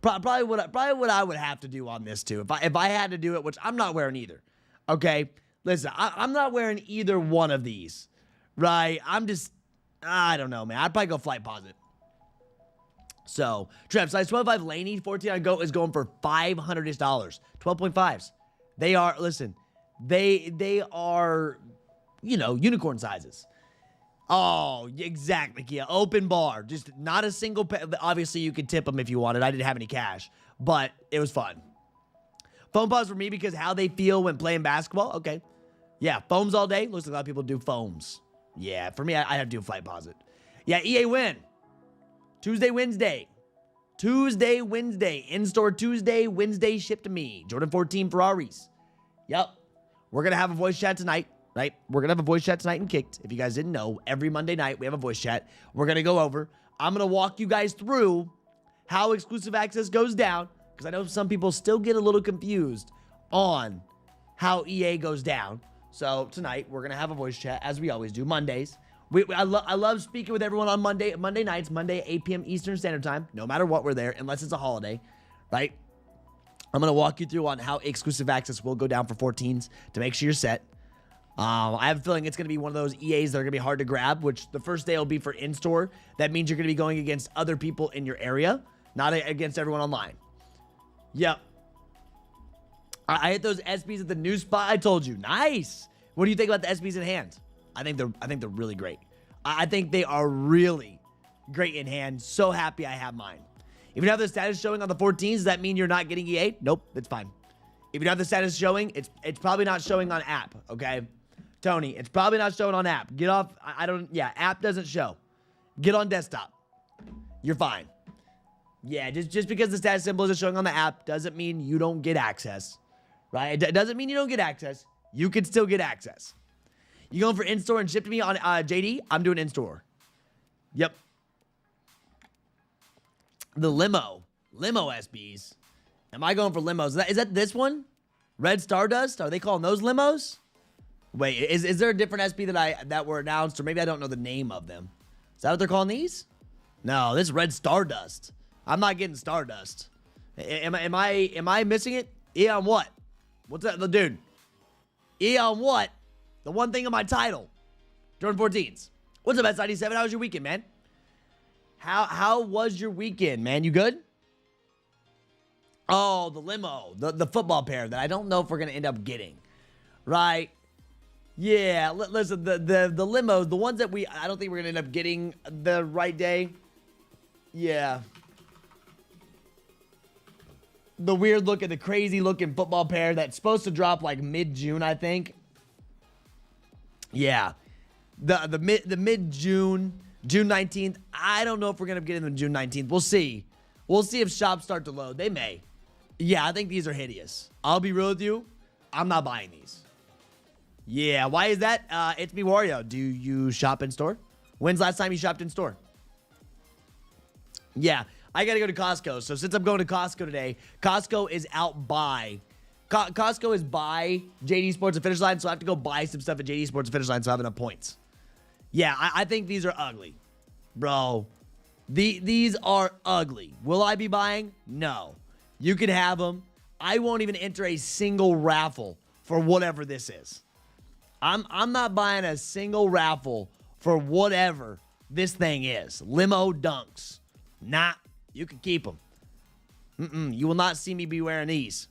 Probably what I would have to do on this too. If I had to do it, which I'm not wearing either. Okay, listen, I'm not wearing either one of these, right? I don't know, man. I'd probably go flight posit. So, Trev, size 12.5 Laney 14 on Go is going for $500-ish. 12.5s. They are, listen, they are, unicorn sizes. Oh, exactly, Kia. Open bar. Just not a single obviously, you could tip them if you wanted. I didn't have any cash, but it was fun. Foam pause for me because how they feel when playing basketball. Okay. Yeah, foams all day. Looks like a lot of people do foams. Yeah, for me, I have to do a flight posit. Yeah, EA win. Tuesday, Wednesday. In-store Tuesday, Wednesday, ship to me. Jordan 14 Ferraris. Yep. We're going to have a voice chat tonight. Right? We're going to have a voice chat tonight in Kckd. If you guys didn't know, every Monday night we have a voice chat. We're going to go over. I'm going to walk you guys through how exclusive access goes down because I know some people still get a little confused on how EA goes down. So tonight we're going to have a voice chat as we always do Mondays. I love speaking with everyone on Monday nights, 8 p.m. Eastern Standard Time. No matter what, we're there unless it's a holiday, right? I'm going to walk you through on how exclusive access will go down for 14s to make sure you're set. I have a feeling it's going to be one of those EAs that are going to be hard to grab, which the first day will be for in-store. That means you're going to be going against other people in your area, not against everyone online. Yep. I hit those SBs at the new spot. I told you. Nice. What do you think about the SBs in hand? I think they're really great. I think they are really great in hand. So happy I have mine. If you have the status showing on the 14s, does that mean you're not getting EA? Nope, it's fine. If you don't have the status showing, it's probably not showing on app, okay? Tony, it's probably not showing on app. Get off. App doesn't show. Get on desktop. You're fine. Yeah, just because the status symbol isn't showing on the app doesn't mean you don't get access, right? It doesn't mean you don't get access. You can still get access. You going for in-store and ship to me on JD? I'm doing in-store. Yep. The limo SBs. Am I going for limos? Is that this one? Red Stardust? Are they calling those limos? Wait, is there a different SB that were announced, or maybe I don't know the name of them? Is that what they're calling these? No, this is Red Stardust. I'm not getting Stardust. Am I missing it? On what? What's that, dude? On what? The one thing on my title. Jordan 14s. What's up, S97? How was your weekend, man? How was your weekend, man? You good? Oh, the limo, the football pair that I don't know if we're gonna end up getting, right? Yeah, listen, the limos, the ones that I don't think we're gonna end up getting the right day. Yeah. The weird looking, the crazy looking football pair that's supposed to drop like mid-June, I think. Yeah. The mid-June, June 19th. I don't know if we're gonna get them June 19th. We'll see. We'll see if shops start to load. They may. Yeah, I think these are hideous. I'll be real with you. I'm not buying these. Yeah, why is that? It's me, Wario. Do you shop in store? When's last time you shopped in store? Yeah, I got to go to Costco. So since I'm going to Costco today, Costco is out by. Costco is by JD Sports and Finish Line, so I have to go buy some stuff at JD Sports and Finish Line so I have enough points. Yeah, I think these are ugly. Bro, these are ugly. Will I be buying? No. You can have them. I won't even enter a single raffle for whatever this is. I'm not buying a single raffle for whatever this thing is. Limo dunks. Nah, you can keep them. You will not see me be wearing these.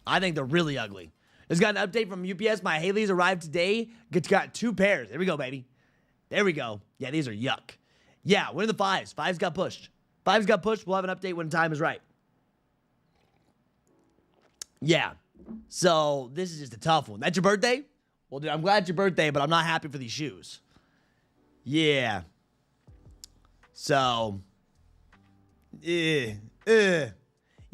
I think they're really ugly. Just got an update from UPS. My Haley's arrived today. Got 2 pairs. There we go, baby. There we go. Yeah, these are yuck. Yeah, when are the 5s? 5s got pushed. 5s got pushed. We'll have an update when time is right. Yeah. So, this is just a tough one. That's your birthday? Well, dude, I'm glad it's your birthday, but I'm not happy for these shoes. Yeah. So. Yes,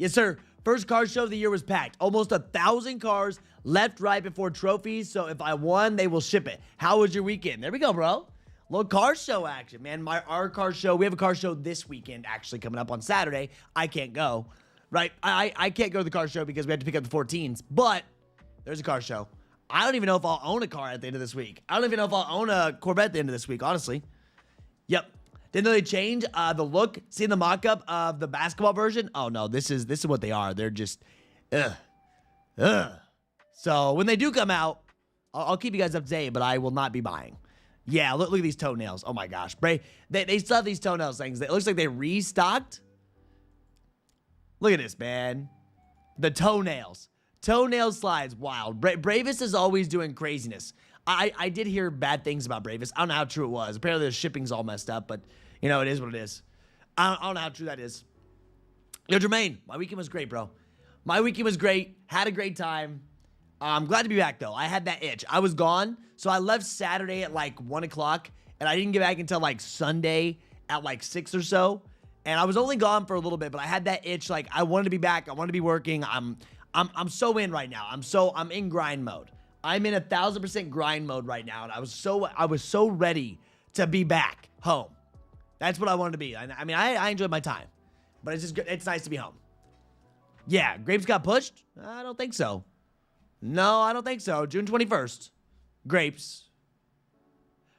sir. First car show of the year was packed. Almost 1,000 cars left right before trophies. So, if I won, they will ship it. How was your weekend? There we go, bro. Little car show action, man. Our car show. We have a car show this weekend, actually, coming up on Saturday. I can't go. Right? I can't go to the car show because we have to pick up the 14s. But there's a car show. I don't even know if I'll own a car at the end of this week. I don't even know if I'll own a Corvette at the end of this week, honestly. Yep. Didn't they change the look? Seeing the mock-up of the basketball version? Oh, no. This is what they are. They're just, So, when they do come out, I'll keep you guys up to date, but I will not be buying. Yeah, look at these toenails. Oh, my gosh. They still have these toenails things. It looks like they restocked. Look at this, man. The toenails. Toenail slides, wild. Bravest is always doing craziness. I did hear bad things about Bravest. I don't know how true it was. Apparently the shipping's all messed up, but, you know, it is what it is. I don't know how true that is. Yo, Jermaine, my weekend was great, bro. My weekend was great. Had a great time. I'm glad to be back, though. I had that itch. I was gone, so I left Saturday at, like, 1 o'clock, and I didn't get back until, like, Sunday at, like, 6 or so. And I was only gone for a little bit, but I had that itch. Like, I wanted to be back. I wanted to be working. I'm so in right now. I'm in grind mode. I'm in 1,000% grind mode right now. And I was so ready to be back home. That's what I wanted to be. I mean, I enjoyed my time, but it's nice to be home. Yeah, Grapes got pushed? I don't think so. No, I don't think so. June 21st. Grapes.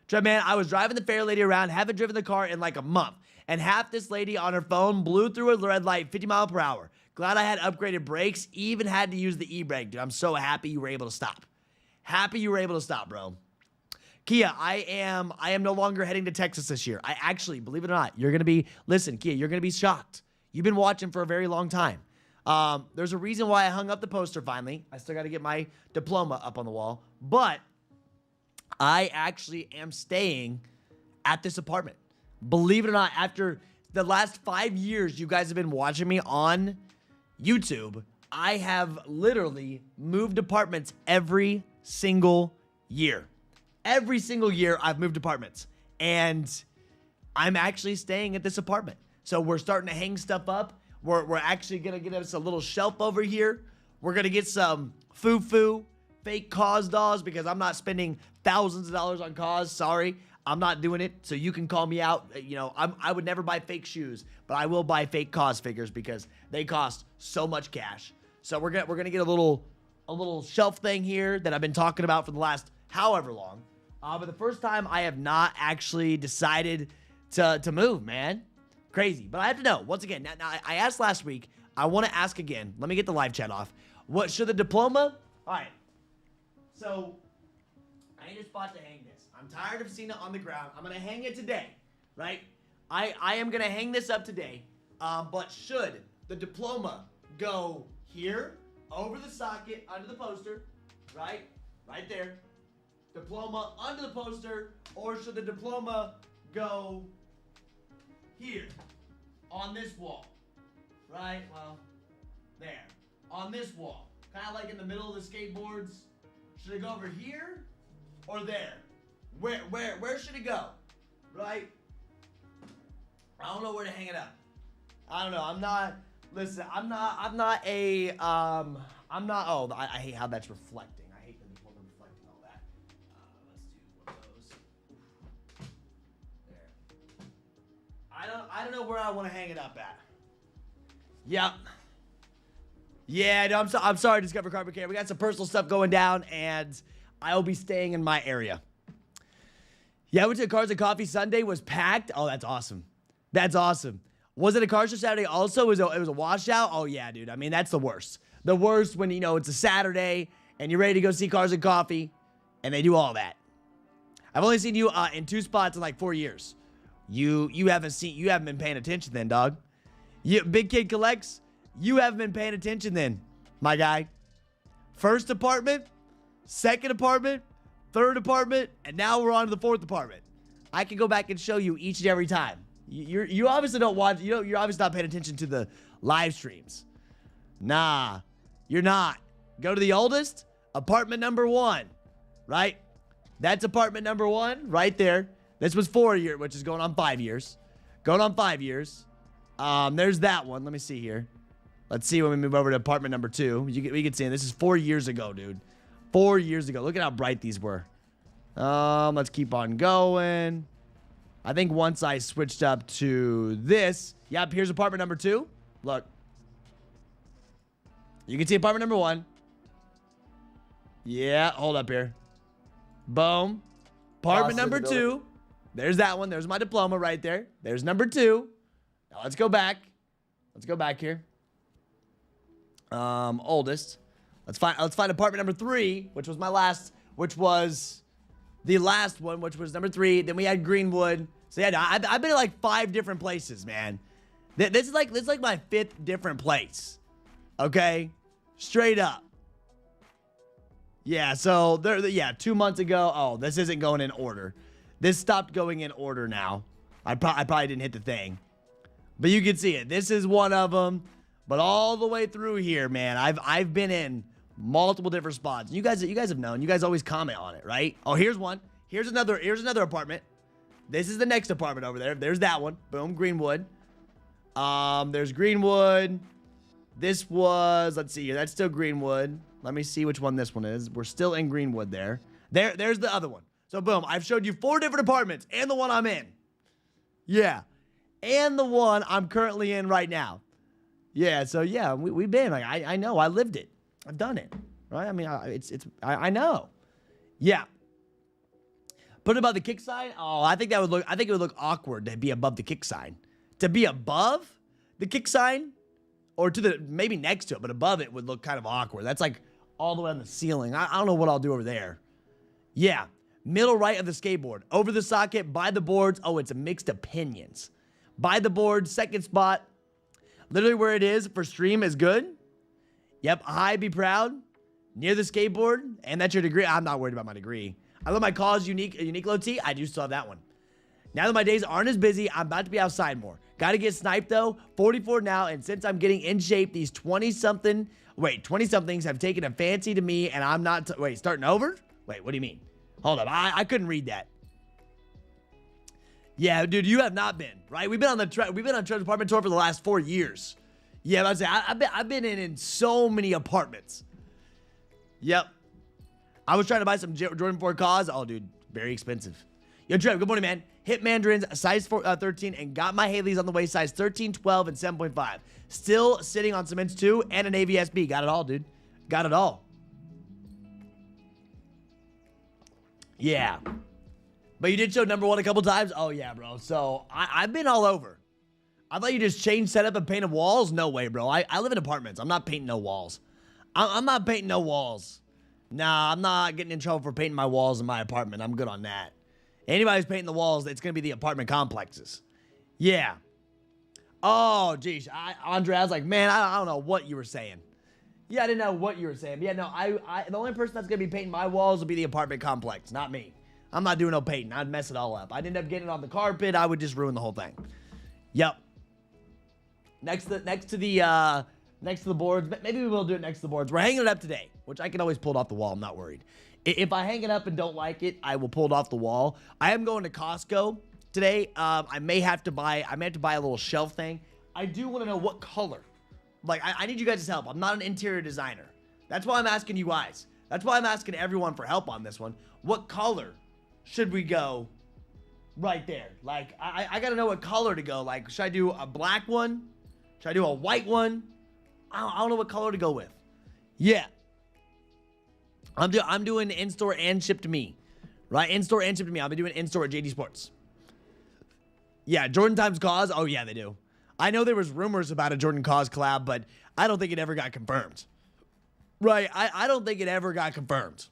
Man, I was driving the fair lady around. Haven't driven the car in like a month. And half this lady on her phone blew through a red light 50 miles per hour. Glad I had upgraded brakes. Even had to use the e-brake, dude. I'm so happy you were able to stop. Happy you were able to stop, bro. Kia, I am no longer heading to Texas this year. I actually, believe it or not, listen, Kia, you're going to be shocked. You've been watching for a very long time. There's a reason why I hung up the poster finally. I still got to get my diploma up on the wall. But I actually am staying at this apartment. Believe it or not, after the last 5 years you guys have been watching me on YouTube, I have literally moved apartments every single year. Every single year I've moved apartments. And I'm actually staying at this apartment. So we're starting to hang stuff up. We're actually going to get us a little shelf over here. We're going to get some foo-foo fake cause dolls because I'm not spending thousands of dollars on cause. Sorry, I'm not doing it. So you can call me out. You know, I would never buy fake shoes, but I will buy fake cause figures because they cost so much cash. So we're gonna get a little shelf thing here that I've been talking about for the last however long. But the first time I have not actually decided to move, man. Crazy. But I have to know, once again, now I asked last week. I want to ask again. Let me get the live chat off. What should the diploma? All right. So I need a spot to hang this. I'm tired of seeing it on the ground. I'm going to hang it today, right? I am going to hang this up today. But should the diploma go here, over the socket, under the poster, right? Right there. Diploma under the poster, or should the diploma go here on this wall? Right? Well, there. On this wall. Kind of like in the middle of the skateboards. Should it go over here or there? Where should it go? Right? I don't know where to hang it up. I don't know. I'm not oh, I hate how that's reflecting. I hate the diploma reflecting all that. Let's do one of those. There. I don't know where I want to hang it up at. Yep. Yeah, no, I'm sorry, Discover Carpet Care. We got some personal stuff going down, and I'll be staying in my area. Yeah, I went to a Cars and Coffee Sunday. Was packed. Oh, that's awesome. That's awesome. Was it a car show Saturday also? It was a washout? Oh, yeah, dude. I mean, that's the worst. The worst when, you know, it's a Saturday, and you're ready to go see Cars and Coffee, and they do all that. I've only seen you in 2 spots in like 4 years. You haven't been paying attention then, dog. Big Kid Collects, you haven't been paying attention then, my guy. First apartment, second apartment, third apartment, and now we're on to the 4th apartment. I can go back and show you each and every time. You obviously don't watch, you're obviously not paying attention to the live streams. Nah, you're not. Go to the oldest, apartment number 1, right? That's apartment number 1 right there. This was 4 years, which is going on 5 years. Going on 5 years. There's that one. Let me see here. Let's see when we move over to apartment number 2. We can see this is 4 years ago, dude. 4 years ago. Look at how bright these were. Let's keep on going. I think once I switched up to this. Yep, here's apartment number 2. Look. You can see apartment number 1. Yeah, hold up here. Boom. Apartment number 2. There's that one. There's my diploma right there. There's number 2. Now let's go back. Let's go back here. Oldest. Let's find apartment number 3, which was the last one, which was number 3. Then we had Greenwood. So yeah, I've been in like 5 different places, man. This is like my 5th different place. Okay, straight up. Yeah. So yeah, 2 months ago. Oh, this isn't going in order. This stopped going in order now. I probably didn't hit the thing. But you can see it. This is one of them. But all the way through here, man, I've been in multiple different spots. You guys have known. You guys always comment on it, right? Oh, here's one. Here's another apartment. This is the next apartment over there. There's that one. Boom, Greenwood. There's Greenwood. This was, let's see here. That's still Greenwood. Let me see which one this one is. We're still in Greenwood there. There's the other one. So boom, I've showed you 4 different apartments and the one I'm in. Yeah. And the one I'm currently in right now. Yeah, so yeah, we've been like, I know, I lived it. I've done it. Right? I mean, I know. Yeah. Put it above the kick sign? Oh, I think it would look awkward to be above the kick sign. To be above the kick sign? Or maybe next to it, but above it would look kind of awkward. That's like all the way on the ceiling. I don't know what I'll do over there. Yeah. Middle right of the skateboard. Over the socket, by the boards. Oh, it's a mixed opinions. By the board, second spot. Literally where it is for stream is good. Yep, high, be proud. Near the skateboard, and that's your degree. I'm not worried about my degree. I love my cause, unique low T. I do still have that one. Now that my days aren't as busy, I'm about to be outside more. Gotta get sniped though. 44 now, and since I'm getting in shape, these 20-somethings have taken a fancy to me, and I'm not. Wait, starting over? Wait, what do you mean? Hold up, I couldn't read that. Yeah, dude, you have not been, right? We've been on Treasure Department tour for the last 4 years. Yeah, I've been in so many apartments. Yep. I was trying to buy some Jordan 4 Cause. Oh, dude, very expensive. Yo, Trev, good morning, man. Hit Mandarins, size 13, and got my Haleys on the way, size 13, 12, and 7.5. Still sitting on cements, too, and an AVSB. Got it all, dude. Got it all. Yeah. But you did show number 1 a couple times? Oh, yeah, bro. So, I've been all over. I thought you just changed setup and painted walls? No way, bro. I live in apartments. I'm not painting no walls. I'm not painting no walls. Nah, I'm not getting in trouble for painting my walls in my apartment. I'm good on that. Anybody's painting the walls, it's going to be the apartment complexes. Yeah. Oh, geez. Andre, I was like, man, I don't know what you were saying. Yeah, I didn't know what you were saying. But yeah, no, the only person that's going to be painting my walls will be the apartment complex, not me. I'm not doing no painting. I'd mess it all up. I'd end up getting it on the carpet. I would just ruin the whole thing. Yep. Next to the boards. Maybe we will do it next to the boards. We're hanging it up today, which I can always pull it off the wall. I'm not worried. If I hang it up and don't like it, I will pull it off the wall. I am going to Costco today. I may have to buy a little shelf thing. I do want to know what color. Like, I need you guys' help. I'm not an interior designer. That's why I'm asking you guys. That's why I'm asking everyone for help on this one. What color should we go right there? Like, I got to know what color to go. Like, should I do a black one? Should I do a white one? I don't know what color to go with. Yeah. I'm doing in-store and ship to me. Right? In-store and ship to me. I'll be doing in-store at JD Sports. Yeah, Jordan times Cause. Oh, yeah, they do. I know there was rumors about a Jordan Cause collab, but I don't think it ever got confirmed. Right? I don't think it ever got confirmed.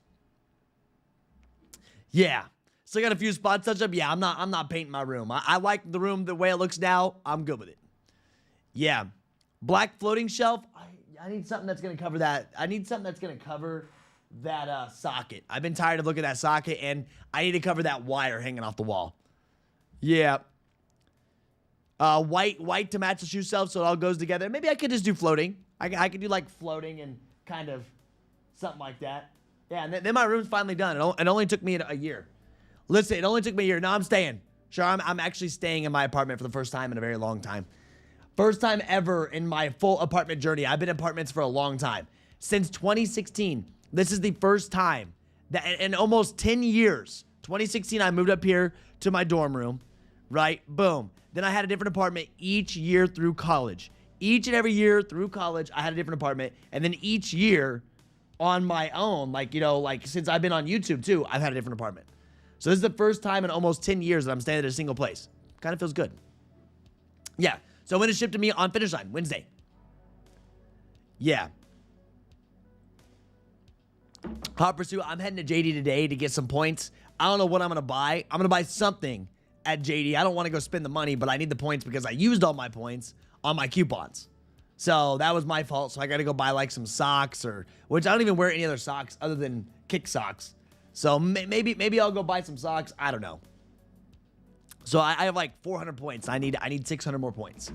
Yeah. Still got a few spots touched up. Yeah, I'm not painting my room. I like the room the way it looks now. I'm good with it. Yeah. Black floating shelf. I need something that's going to cover that. I need something that's going to cover that socket. I've been tired of looking at that socket, and I need to cover that wire hanging off the wall. Yeah. White to match the shoe shelf so it all goes together. Maybe I could just do floating. I could do like floating and kind of something like that. Yeah, and then my room's finally done. It only took me a year. Listen, it only took me a year. No, I'm staying. Sure, I'm actually staying in my apartment for the first time in a very long time. First time ever in my full apartment journey. I've been in apartments for a long time. Since 2016, this is the first time that in almost 10 years, 2016, I moved up here to my dorm room, right? Boom. Then I had a different apartment each year through college. Each and every year through college, I had a different apartment. And then each year on my own, like since I've been on YouTube too, I've had a different apartment. So this is the first time in almost 10 years that I'm staying at a single place. Kind of feels good. Yeah. So when it's shipped to me on Finish Line, Wednesday. Yeah. Hot Pursuit, I'm heading to JD today to get some points. I don't know what I'm going to buy. I'm going to buy something at JD. I don't want to go spend the money, but I need the points because I used all my points on my coupons. So that was my fault. So I got to go buy like some socks which I don't even wear any other socks other than Kckd socks. So maybe I'll go buy some socks. I don't know. So I have like 400 points. I need 600 more points.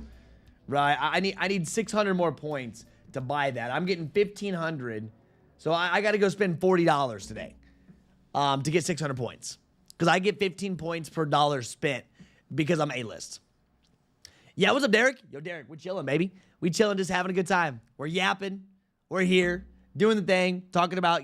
Right? I need 600 more points to buy that. I'm getting 1,500. So I got to go spend $40 today to get 600 points. Because I get 15 points per dollar spent because I'm A-list. Yeah, what's up, Derek? Yo, Derek, we're chilling, baby. We chilling, just having a good time. We're yapping. We're here, doing the thing, talking about,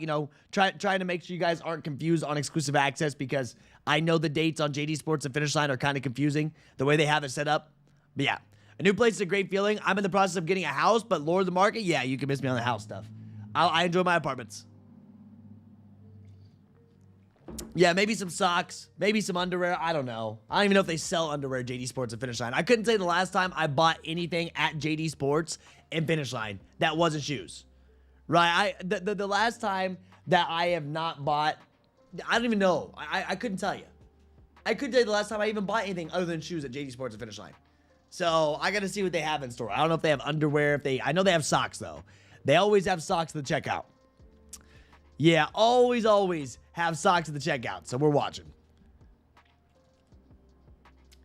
trying to make sure you guys aren't confused on exclusive access because I know the dates on JD Sports and Finish Line are kind of confusing, the way they have it set up. But yeah, a new place is a great feeling. I'm in the process of getting a house, but Lord of the Market, yeah, you can miss me on the house stuff. I enjoy my apartments. Yeah, maybe some socks, maybe some underwear. I don't know. I don't even know if they sell underwear at JD Sports and Finish Line. I couldn't say the last time I bought anything at JD Sports and Finish Line that wasn't shoes. Right? The last time that I have not bought, I don't even know. I couldn't tell you. I couldn't tell you the last time I even bought anything other than shoes at JD Sports and Finish Line. So I got to see what they have in store. I don't know if they have underwear. I know they have socks though. They always have socks at the checkout. Yeah, always have socks at the checkout. So we're watching.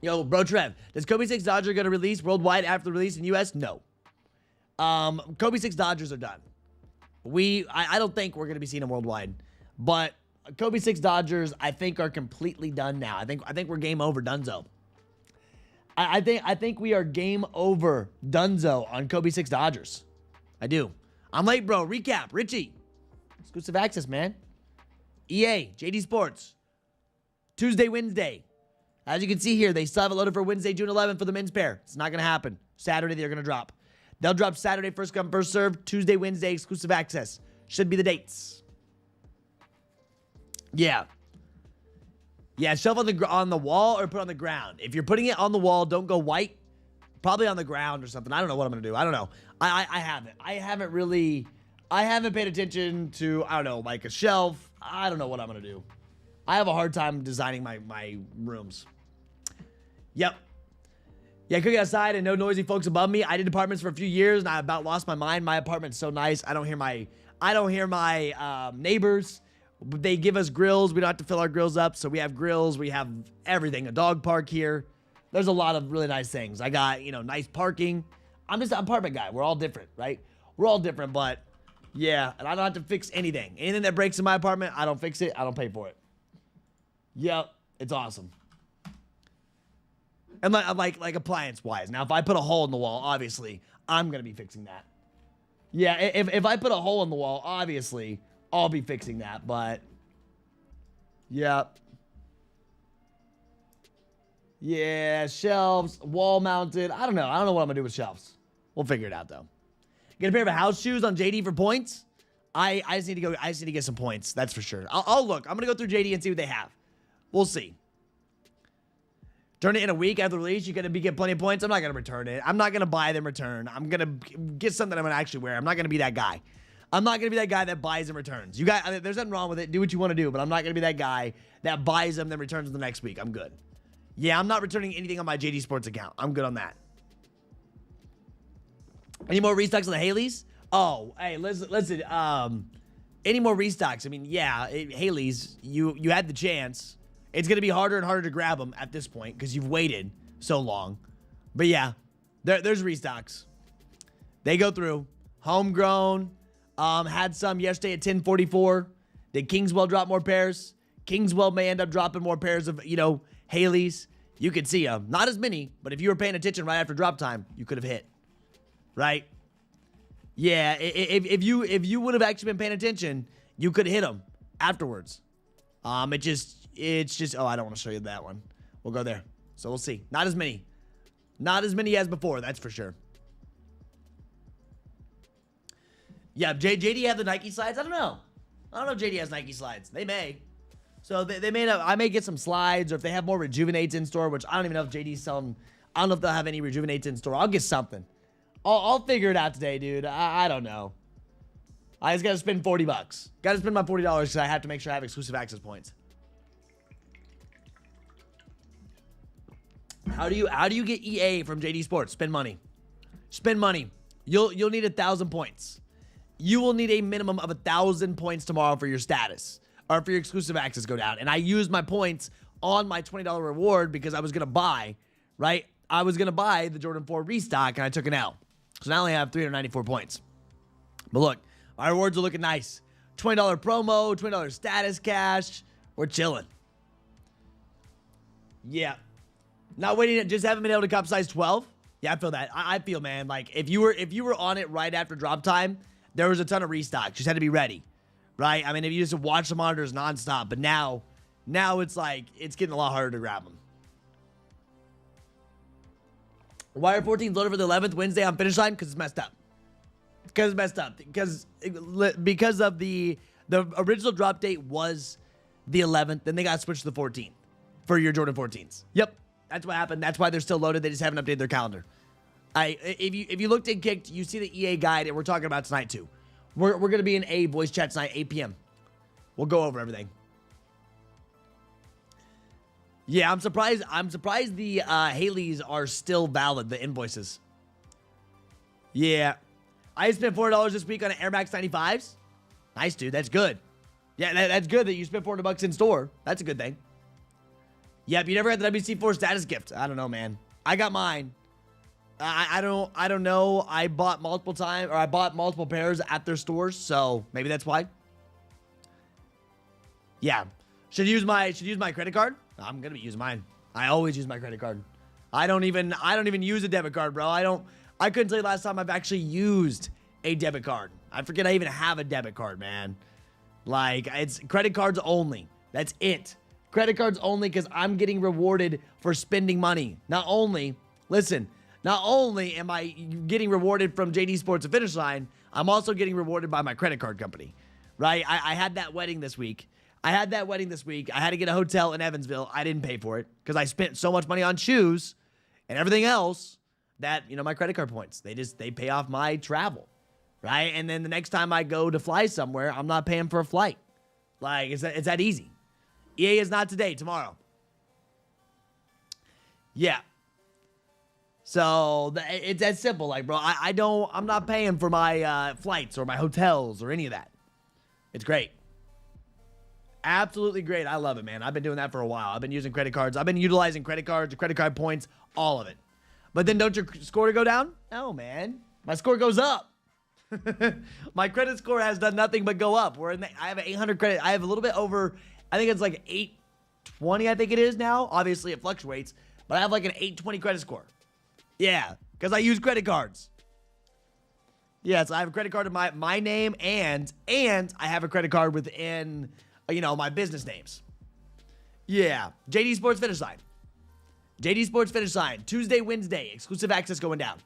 Yo, bro Trev, does Kobe 6 Dodger going to release worldwide after the release in US? No. Kobe 6 Dodgers are done. I don't think we're going to be seeing them worldwide. But Kobe 6 Dodgers, I think, are completely done now. I think we're game over Dunzo. I think we are game over Dunzo on Kobe 6 Dodgers. I do. I'm late, bro. Recap. Richie. Exclusive access, man. EA, JD Sports, Tuesday, Wednesday. As you can see here, they still have it loaded for Wednesday, June 11th for the men's pair. It's not going to happen. Saturday, they're going to drop. They'll drop Saturday, first come, first serve. Tuesday, Wednesday, exclusive access. Should be the dates. Yeah. Yeah, shelf on the wall or put on the ground. If you're putting it on the wall, don't go white. Probably on the ground or something. I don't know what I'm going to do. I don't know. I haven't. I haven't paid attention to, I don't know, like a shelf. I don't know what I'm going to do. I have a hard time designing my rooms. Yep. Yeah, cooking outside and no noisy folks above me. I did apartments for a few years and I about lost my mind. My apartment's so nice. I don't hear my neighbors. They give us grills. We don't have to fill our grills up. So we have grills. We have everything. A dog park here. There's a lot of really nice things. I got, nice parking. I'm just an apartment guy. We're all different, right? We're all different, but yeah. And I don't have to fix anything. Anything that breaks in my apartment, I don't fix it. I don't pay for it. Yep. It's awesome. And like appliance-wise. Now, if I put a hole in the wall, obviously, I'm going to be fixing that. Yeah, if I put a hole in the wall, obviously, I'll be fixing that, but yeah. Yeah, shelves, wall mounted. I don't know. I don't know what I'm going to do with shelves. We'll figure it out, though. Get a pair of house shoes on JD for points. I just need to go. I just need to get some points. That's for sure. I'll look. I'm going to go through JD and see what they have. We'll see. Turn it in a week after release. You're going to get plenty of points. I'm not going to return it. I'm not going to buy them return. I'm going to get something I'm going to actually wear. I'm not going to be that guy. I'm not going to be that guy that buys and returns. You guys, there's nothing wrong with it. Do what you want to do, but I'm not going to be that guy that buys them then returns them the next week. I'm good. Yeah, I'm not returning anything on my JD Sports account. I'm good on that. Any more restocks on the Haleys? Oh, hey, listen. Any more restocks? I mean, yeah, Haleys, you had the chance. It's going to be harder and harder to grab them at this point because you've waited so long. But yeah, there's restocks. They go through. Homegrown. Had some yesterday at 1044. Did Kingswell drop more pairs? Kingswell may end up dropping more pairs of, Haleys. You could see them. Not as many, but if you were paying attention right after drop time, you could have hit. Right? Yeah, if you would have actually been paying attention, you could hit them afterwards. It's just, oh, I don't want to show you that one. We'll go there. So we'll see. Not as many. Not as many as before, that's for sure. Yeah, JD have the Nike slides? I don't know. I don't know if JD has Nike slides. They may. So they may not. I may get some slides, or if they have more Rejuvenates in store, which I don't even know if JD's selling. I don't know if they'll have any Rejuvenates in store. I'll get something. I'll figure it out today, dude. I don't know. I just got to spend $40. Got to spend my $40 because I have to make sure I have exclusive access points. How do you get EA from JD Sports? Spend money. Spend money. You'll need 1,000 points. You will need a minimum of 1,000 points tomorrow for your status or for your exclusive access go down. And I used my points on my $20 reward because I was going to buy, right? I was going to buy the Jordan 4 restock and I took an L. So now I only have 394 points. But look, our rewards are looking nice. $20 promo, $20 status cash. We're chilling. Yeah. Not waiting, just haven't been able to cop size 12. Yeah, I feel that. I feel, man, like if you were on it right after drop time, there was a ton of restock. Just had to be ready, right? I mean, if you just watch the monitors nonstop, but now it's like it's getting a lot harder to grab them. Why are 14s loaded for the 11th Wednesday on finish line? Because it's messed up. Because of the original drop date was the 11th, then they got switched to the 14th for your Jordan 14s. Yep. That's what happened. That's why they're still loaded. They just haven't updated their calendar. If you looked in Kckd, you see the EA guide, and we're talking about tonight too. We're gonna be in a voice chat tonight, 8 p.m. We'll go over everything. Yeah, I'm surprised the Haleys are still valid. The invoices. Yeah, I spent $4 this week on an Air Max 95s. Nice, dude. That's good. Yeah, that's good that you spent $400 in store. That's a good thing. Yep, you never had the WC4 status gift. I don't know, man. I got mine. I don't know. I bought multiple pairs at their stores, so maybe that's why. Yeah. Should use my credit card? I'm gonna use mine. I always use my credit card. I don't even use a debit card, bro. I couldn't tell you last time I've actually used a debit card. I forget I even have a debit card, man. Like, it's credit cards only. That's it. Credit cards only because I'm getting rewarded for spending money. Not only am I getting rewarded from JD Sports and Finish Line, I'm also getting rewarded by my credit card company, right? I had that wedding this week. I had to get a hotel in Evansville. I didn't pay for it because I spent so much money on shoes and everything else that, my credit card points, they pay off my travel, right? And then the next time I go to fly somewhere, I'm not paying for a flight. Like, it's that easy. EA is not today, tomorrow. Yeah. So it's that simple. Like, bro, I'm not paying for my flights or my hotels or any of that. It's great. Absolutely great. I love it, man. I've been doing that for a while. I've been using credit cards. I've been utilizing credit cards, credit card points, all of it. But then don't your score go down? No, man. My score goes up. My credit score has done nothing but go up. I have an 800 credit. I have a little bit over, I think it's like 820, I think it is now. Obviously, it fluctuates. But I have like an 820 credit score. Yeah, because I use credit cards. Yes, I have a credit card in my name, and I have a credit card within, my business names. Yeah, JD Sports Finish Line. JD Sports Finish Line. Tuesday, Wednesday. Exclusive access going down.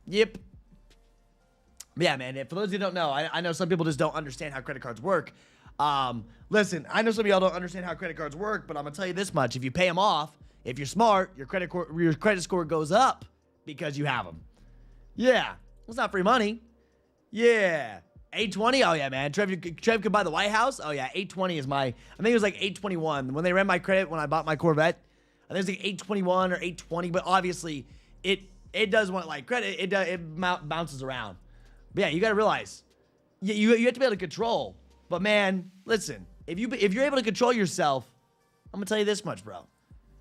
Yep. Yeah, man. For those who don't know, I know some people just don't understand how credit cards work. Listen, I know some of y'all don't understand how credit cards work, but I'm going to tell you this much. If you pay them off, if you're smart, your credit score goes up because you have them. Yeah. It's not free money. Yeah. 820? Oh, yeah, man. Trev could buy the White House? Oh, yeah. 820 is I think it was like 821. When they ran my credit when I bought my Corvette, I think it was like 821 or 820, but obviously it does want, like, credit. It bounces around. But yeah, you got to realize, you have to be able to control. But, man, listen, if you're able to control yourself, I'm going to tell you this much, bro.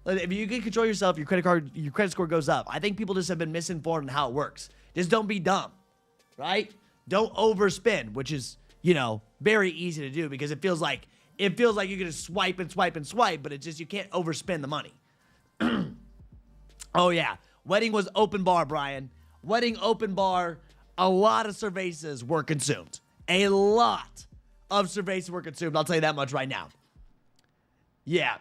If you can control yourself, your credit score goes up. I think people just have been misinformed on how it works. Just don't be dumb, right? Don't overspend, which is, very easy to do because it feels like you're going to swipe and swipe and swipe, but it's just you can't overspend the money. Oh, yeah. Wedding was open bar, Brian. Wedding open bar. A lot of cervezas were consumed. A lot of cervezas were consumed. I'll tell you that much right now. Yeah.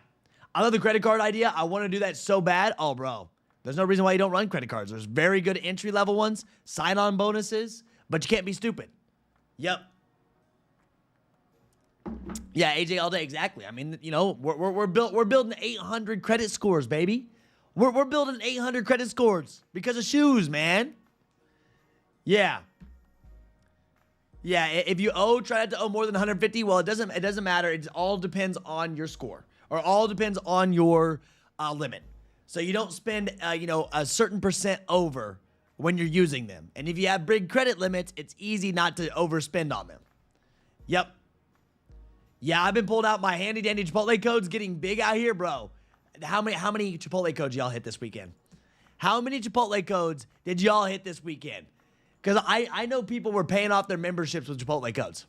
I love the credit card idea. I want to do that so bad. Oh, bro. There's no reason why you don't run credit cards. There's very good entry-level ones, sign-on bonuses, but you can't be stupid. Yep. Yeah, AJ all day, exactly. I mean, we're building 800 credit scores, baby. We're building 800 credit scores because of shoes, man. Yeah. Yeah, if you try not to owe more than 150, well, it doesn't matter. It all depends on your score, or all depends on your limit. So you don't spend, a certain percent over when you're using them. And if you have big credit limits, it's easy not to overspend on them. Yep. Yeah, I've been pulled out my handy dandy Chipotle codes, getting big out here, bro. How many Chipotle codes y'all hit this weekend? How many Chipotle codes did y'all hit this weekend? Because I know people were paying off their memberships with Chipotle codes.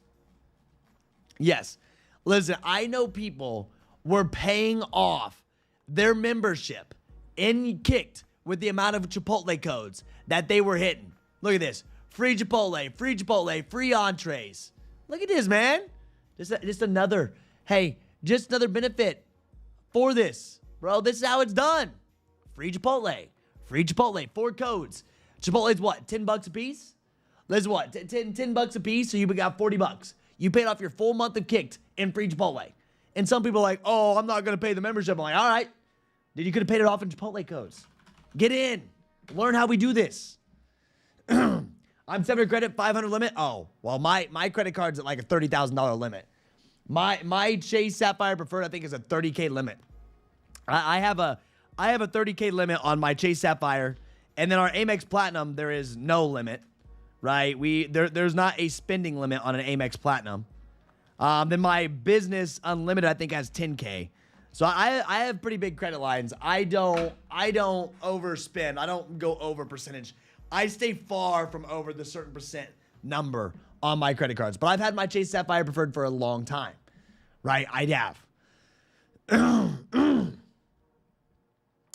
Yes. Listen, I know people were paying off their membership in Kckd with the amount of Chipotle codes that they were hitting. Look at this. Free Chipotle, free entrees. Look at this, man. Just another benefit for this. Bro, this is how it's done. Free Chipotle, 4 codes. Chipotle's what, $10 a piece? That's what, 10 bucks a piece, so you got $40. You paid off your full month of Kckd in free Chipotle. And some people are like, oh, I'm not going to pay the membership. I'm like, all right. Then you could have paid it off in Chipotle codes. Get in. Learn how we do this. I'm 700 credit, 500 limit. Oh, well, my credit card's at like a $30,000 limit. My Chase Sapphire Preferred, I think, is a $30K limit. I have a $30K limit on my Chase Sapphire, and then our Amex Platinum, there is no limit, right? There's not a spending limit on an Amex Platinum. Then my Business Unlimited, I think, has 10K. So I have pretty big credit lines. I don't overspend. I don't go over percentage. I stay far from over the certain percent number on my credit cards. But I've had my Chase Sapphire Preferred for a long time, right? I'd have.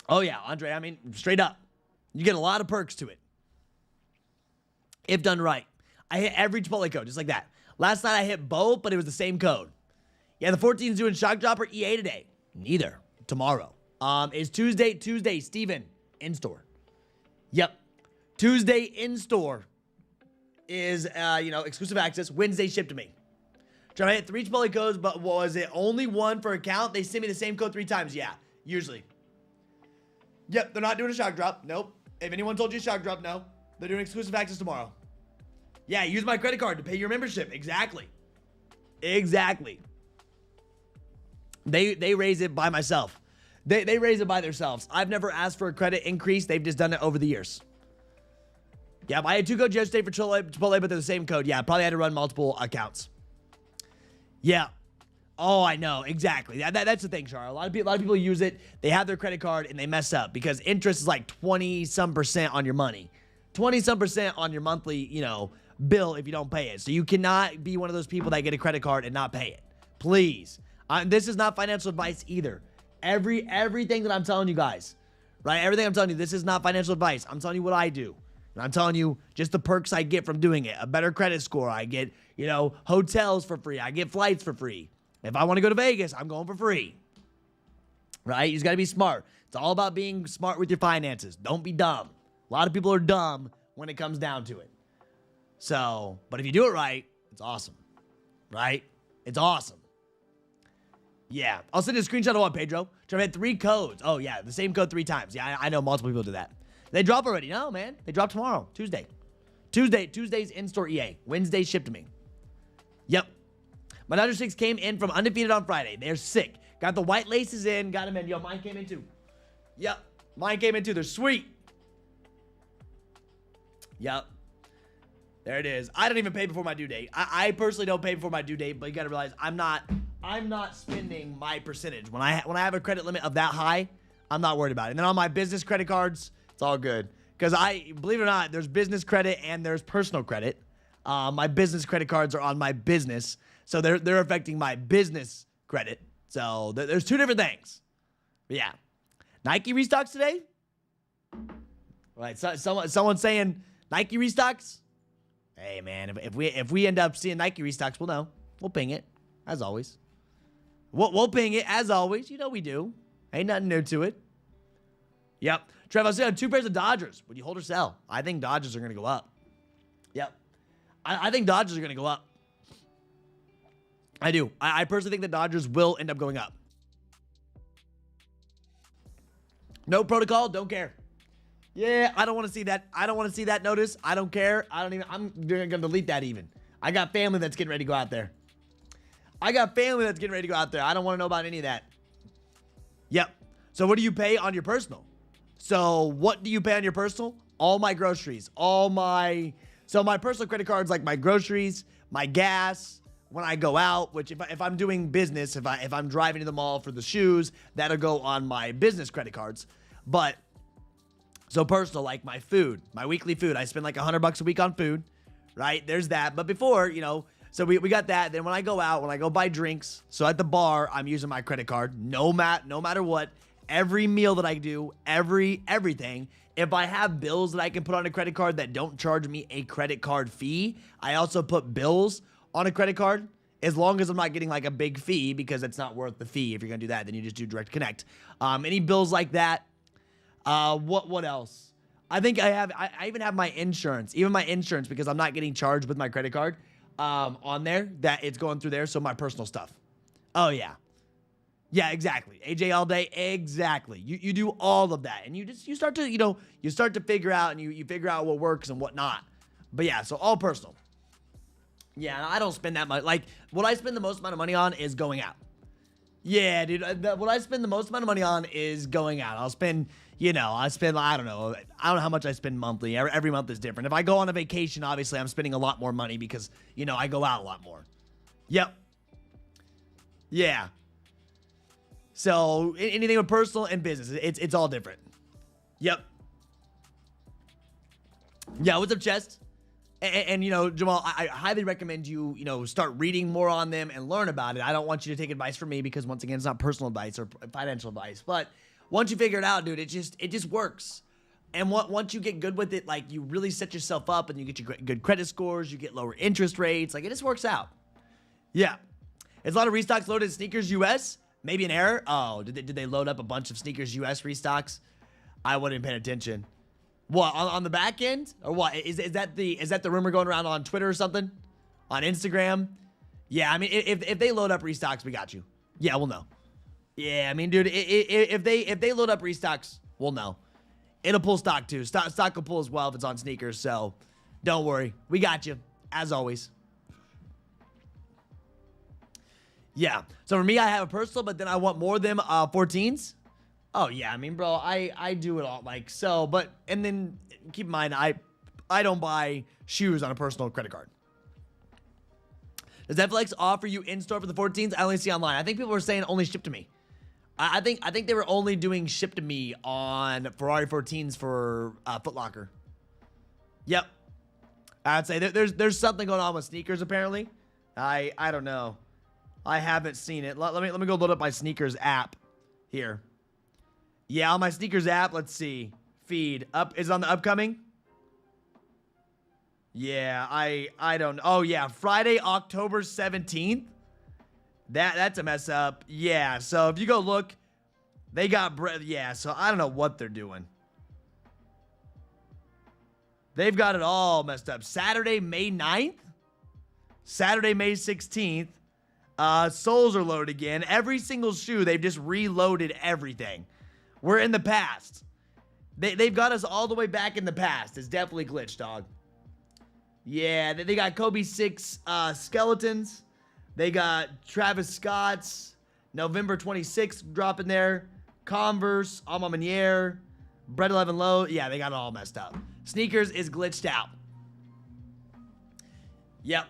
Oh, yeah, Andre, I mean, straight up. You get a lot of perks to it. If done right. I hit every Chipotle code, just like that. Last night I hit both, but it was the same code. Yeah, the 14 is doing shock drop or EA today. Neither. Tomorrow. Is Tuesday, Steven, in-store. Yep. Tuesday in-store is, exclusive access. Wednesday shipped to me. Trying to hit 3 Chipotle codes, but was it only one per account? They sent me the same code 3 times. Yeah, usually. Yep, they're not doing a shock drop. Nope. If anyone told you a shock drop, no. They're doing exclusive access tomorrow. Yeah, use my credit card to pay your membership. Exactly. Exactly. They raise it by myself. They raise it by themselves. I've never asked for a credit increase. They've just done it over the years. Yeah, I had 2 codes yesterday for Chipotle, but they're the same code. Yeah, I probably had to run multiple accounts. Yeah. Oh, I know. Exactly. That's the thing, Char. A lot of people use it. They have their credit card and they mess up because interest is like 20-some% on your money. 20-some% on your monthly, bill if you don't pay it. So you cannot be one of those people that get a credit card and not pay it. Please. This is not financial advice either. Everything that I'm telling you guys, right? Everything I'm telling you, this is not financial advice. I'm telling you what I do. And I'm telling you just the perks I get from doing it. A better credit score. I get, hotels for free. I get flights for free. If I want to go to Vegas, I'm going for free. Right? You just got to be smart. It's all about being smart with your finances. Don't be dumb. A lot of people are dumb when it comes down to it. So, but if you do it right, it's awesome. Right? It's awesome. Yeah. I'll send you a screenshot of what, Pedro? I had 3 codes. Oh, yeah. The same code 3 times. Yeah, I know multiple people do that. They drop already. No, man. They drop tomorrow. Tuesday's in-store EA. Wednesday shipped to me. Yep. My Dodger 6 came in from undefeated on Friday. They're sick. Got the white laces in. Got them in. Yo, mine came in too. Yep. Mine came in too. They're sweet. Yep. There it is. I don't even pay before my due date. I personally don't pay before my due date, but you got to realize I'm not spending my percentage. When I have a credit limit of that high, I'm not worried about it. And then on my business credit cards, it's all good. Because believe it or not, there's business credit and there's personal credit. My business credit cards are on my business. So they're affecting my business credit. So there's 2 different things. But yeah. Nike restocks today? All right, someone's saying Nike restocks? Hey, man, if we end up seeing Nike restocks, we'll know. We'll ping it, as always. We'll ping it, as always. You know we do. Ain't nothing new to it. Yep. Trev, I was saying 2 pairs of Dodgers. Would you hold or sell? I think Dodgers are going to go up. Yep. I think Dodgers are going to go up. I do. I personally think the Dodgers will end up going up. No protocol. Don't care. Yeah, I don't want to see that. I don't want to see that notice. I don't care. I'm going to delete that even. I got family that's getting ready to go out there. I don't want to know about any of that. Yep. So what do you pay on your personal? So what do you pay on your personal? All my groceries. So my personal credit cards, like my groceries, my gas, when I go out, which if I'm doing business, if I'm driving to the mall for the shoes, that'll go on my business credit cards. But so personal, like my food, my weekly food, I spend like $100 a week on food, right? There's that. But before, so we got that. Then when I go out, when I go buy drinks, so at the bar, I'm using my credit card, no matter what. Every meal that I do, everything. If I have bills that I can put on a credit card that don't charge me a credit card fee, I also put bills on a credit card, as long as I'm not getting like a big fee, because it's not worth the fee. If you're gonna do that, then you just do direct connect. Any bills like that. What else? I think I even have my insurance, because I'm not getting charged with my credit card on there, that it's going through there. So my personal stuff. Oh yeah. Yeah, exactly. AJ all day. Exactly. You do all of that, and you start to figure out, and you figure out what works and what not. But yeah, so all personal. Yeah, I don't spend that much. Like, what I spend the most amount of money on is going out. Yeah, dude. What I spend the most amount of money on is going out. I'll spend, I don't know how much I spend monthly. Every month is different. If I go on a vacation, obviously I'm spending a lot more money because, I go out a lot more. Yep. Yeah. So anything with personal and business, it's all different. Yep. Yeah, what's up, Chest? And Jamal, I highly recommend you, start reading more on them and learn about it. I don't want you to take advice from me because, once again, it's not personal advice or financial advice. But once you figure it out, dude, it just works. And once you get good with it, like, you really set yourself up and you get your good credit scores, you get lower interest rates. Like, it just works out. Yeah. It's a lot of restocks loaded sneakers US. Maybe an error. Oh, did they load up a bunch of sneakers US restocks? I wasn't paying attention. What, on the back end? Or what? Is that the rumor going around on Twitter or something? On Instagram? Yeah, I mean, if they load up restocks, we got you. Yeah, we'll know. Yeah, I mean, dude, if they load up restocks, we'll know. It'll pull stock too. Stock will pull as well if it's on sneakers, so don't worry. We got you, as always. Yeah. So for me, I have a personal, but then I want more of them 14s. Oh, yeah. I mean, bro, I do it all like so. But, and then keep in mind, I don't buy shoes on a personal credit card. Does Netflix offer you in-store for the 14s? I only see online. I think people were saying only ship to me. I think they were only doing ship to me on Ferrari 14s for Foot Locker. Yep. I'd say there's something going on with sneakers apparently. I don't know. I haven't seen it. Let me go load up my sneakers app here. Yeah, on my sneakers app, let's see. Feed up is it on the upcoming? Yeah, I don't know. Oh yeah, Friday, October 17th. That's a mess up. Yeah, so if you go look, they got yeah, so I don't know what they're doing. They've got it all messed up. Saturday, May 9th. Saturday, May 16th. Soles are loaded again. Every single shoe, they've just reloaded everything. We're in the past. They've got us all the way back in the past. It's definitely glitched, dog. Yeah, they got Kobe 6 skeletons. They got Travis Scott's November 26th dropping there. Converse, Alma Maniere, Bread 11 Low. Yeah, they got it all messed up. Sneakers is glitched out. Yep.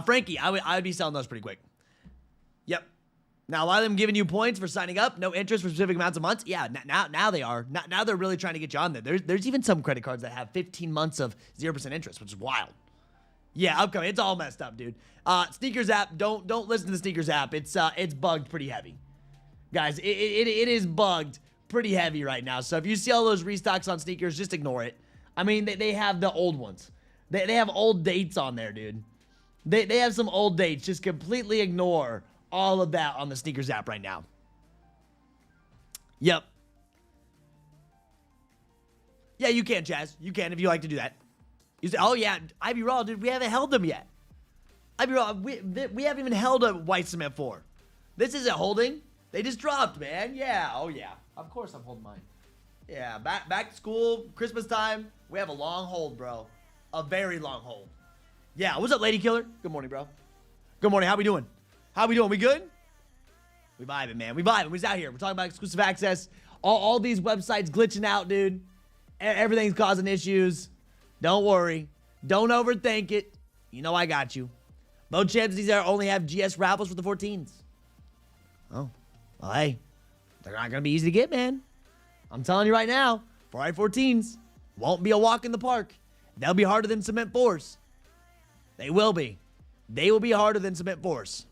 Frankie, I would be selling those pretty quick. Yep. Now, a lot of them giving you points for signing up. No interest for specific amounts of months. Yeah, now they are. Now they're really trying to get you on there. There's even some credit cards that have 15 months of 0% interest, which is wild. Yeah, upcoming. It's all messed up, dude. Sneakers app. Don't listen to the sneakers app. It's bugged pretty heavy, guys. It is bugged pretty heavy right now. So if you see all those restocks on sneakers, just ignore it. I mean, they have the old ones. They have old dates on there, dude. They have some old dates. Just completely ignore all of that on the sneakers app right now. Yep. Yeah, you can, Chaz. You can if you like to do that. You say, oh yeah, Ivy Raw, dude, we haven't held them yet. Ivy Raw, we haven't even held a white cement 4. This isn't holding. They just dropped, man. Yeah, oh yeah. Of course I'm holding mine. Yeah, back to school, Christmas time. We have a long hold, bro. A very long hold. Yeah, what's up, Lady Killer? Good morning, bro. Good morning. How we doing? How we doing? We good? We vibing, man. We vibing. We's out here. We're talking about exclusive access. All these websites glitching out, dude. Everything's causing issues. Don't worry. Don't overthink it. You know I got you. Both chances there only have GS raffles for the 14s. Oh. Well, hey. They're not going to be easy to get, man. I'm telling you right now. Ferrari 14s won't be a walk in the park. They'll be harder than Cement 4s. They will be. They will be harder than Cement 4s.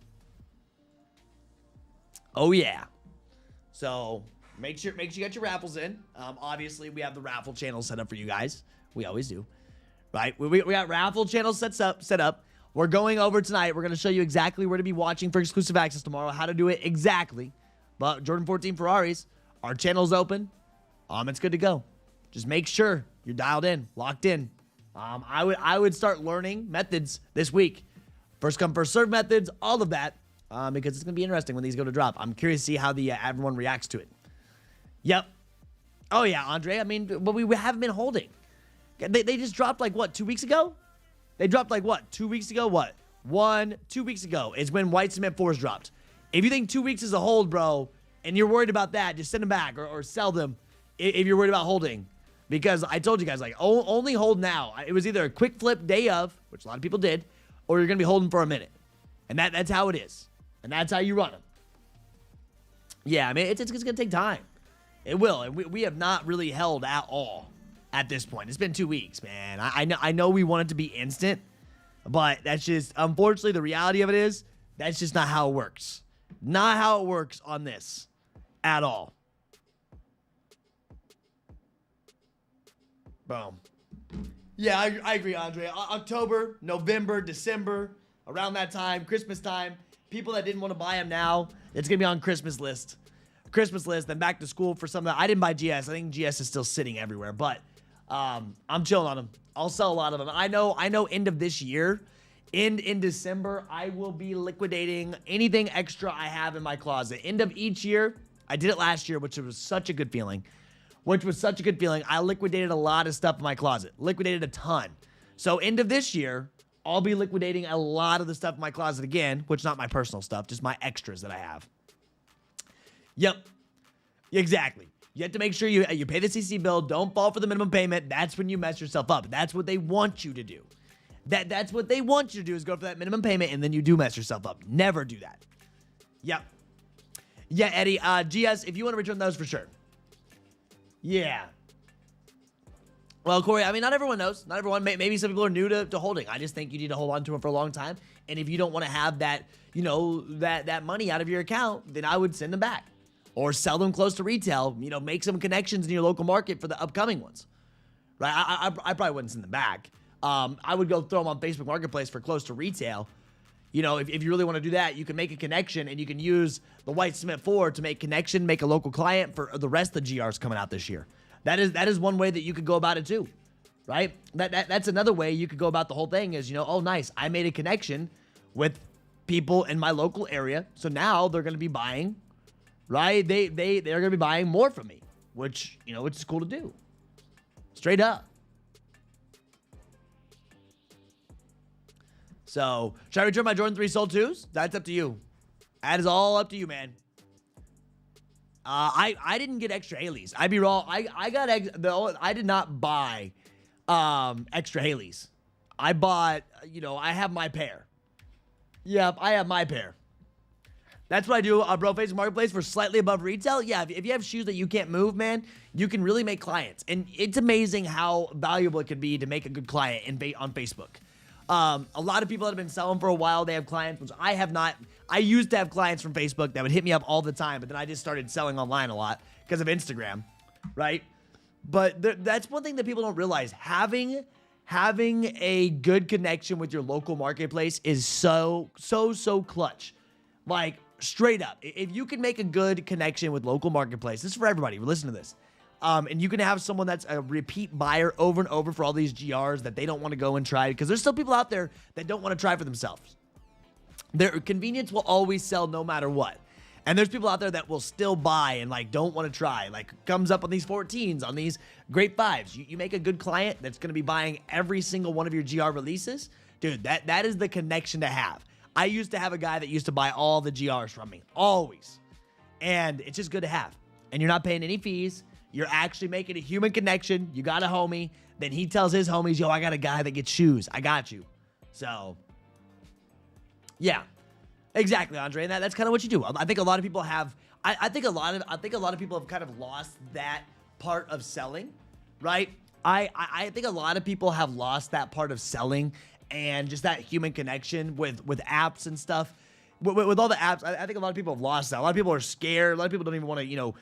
Oh, yeah. So, make sure you got your raffles in. Obviously, we have the raffle channel set up for you guys. We always do. Right? We got raffle channels set up. We're going over tonight. We're going to show you exactly where to be watching for exclusive access tomorrow, how to do it exactly. But Jordan 14 Ferraris, our channel's open. It's good to go. Just make sure you're dialed in, locked in. I would start learning methods this week. First come, first serve methods, all of that. Because it's going to be interesting when these go to drop. I'm curious to see how everyone reacts to it. Yep. Oh, yeah, Andre. I mean, but we haven't been holding. They just dropped, like, what, 2 weeks ago? They dropped, like, what, 2 weeks ago? What? 2 weeks ago is when White Cement 4s dropped. If you think 2 weeks is a hold, bro, and you're worried about that, just send them back or sell them if you're worried about holding. Because I told you guys, like, only hold now. It was either a quick flip day of, which a lot of people did, or you're going to be holding for a minute. And that's how it is. And that's how you run them. Yeah, I mean, it's going to take time. It will. And we have not really held at all at this point. It's been 2 weeks, man. I know we want it to be instant, but that's just, unfortunately, the reality of it is, that's just not how it works. Not how it works on this at all. Boom. Yeah, I agree, Andre. October, November, December, around that time, Christmas time, people that didn't want to buy them now, it's going to be on Christmas list. Then back to school for some of that. I didn't buy GS. I think GS is still sitting everywhere, but I'm chilling on them. I'll sell a lot of them. I know end of this year, in December, I will be liquidating anything extra I have in my closet. End of each year, I did it last year, which was such a good feeling. I liquidated a lot of stuff in my closet. Liquidated a ton. So end of this year, I'll be liquidating a lot of the stuff in my closet again, which is not my personal stuff, just my extras that I have. Yep. Exactly. You have to make sure you pay the CC bill. Don't fall for the minimum payment. That's when you mess yourself up. That's what they want you to do. That's what they want you to do is go for that minimum payment, and then you do mess yourself up. Never do that. Yep. Yeah, Eddie. GS, if you want to return those, for sure. Yeah. Well, Corey, I mean, not everyone knows. Not everyone. Maybe some people are new to holding. I just think you need to hold on to them for a long time. And if you don't want to have that, that money out of your account, then I would send them back. Or sell them close to retail. Make some connections in your local market for the upcoming ones. Right? I probably wouldn't send them back. I would go throw them on Facebook Marketplace for close to retail. If you really want to do that, you can make a connection and you can use the White Cement 4 to make connection, make a local client for the rest of the GRs coming out this year. That is one way that you could go about it too, right? That's another way you could go about the whole thing is, oh, nice. I made a connection with people in my local area. So now they're going to be buying, right? They're going to be buying more from me, which is cool to do. Straight up. So, should I return my Jordan 3 Soul 2s? That's up to you. That is all up to you, man. I didn't get extra Haleys. I'd be wrong. I did not buy extra Haleys. I bought, I have my pair. Yep, I have my pair. That's what I do, bro. Facebook Marketplace for slightly above retail. Yeah, if you have shoes that you can't move, man, you can really make clients. And it's amazing how valuable it could be to make a good client on Facebook. A lot of people that have been selling for a while, they have clients, which I have not. I used to have clients from Facebook that would hit me up all the time, but then I just started selling online a lot because of Instagram, right? But that's one thing that people don't realize. Having a good connection with your local marketplace is so clutch. Like, straight up. If you can make a good connection with local marketplace, this is for everybody. Listen to this. And you can have someone that's a repeat buyer over and over for all these GRs that they don't want to go and try, because there's still people out there that don't want to try for themselves. Their convenience will always sell no matter what. And there's people out there that will still buy and don't want to try, comes up on these 14s, on these great 5s. You make a good client that's going to be buying every single one of your GR releases. Dude, that is the connection to have. I used to have a guy that used to buy all the GRs from me, always. And it's just good to have. And you're not paying any fees. You're actually making a human connection. You got a homie. Then he tells his homies, yo, I got a guy that gets shoes. I got you. So, yeah. Exactly, Andre. And that's kind of what you do. I think a lot of people have, I think a lot of people have kind of lost that part of selling, right? I think a lot of people have lost that part of selling and just that human connection with apps and stuff. With all the apps, I think a lot of people have lost that. A lot of people are scared. A lot of people don't even want to,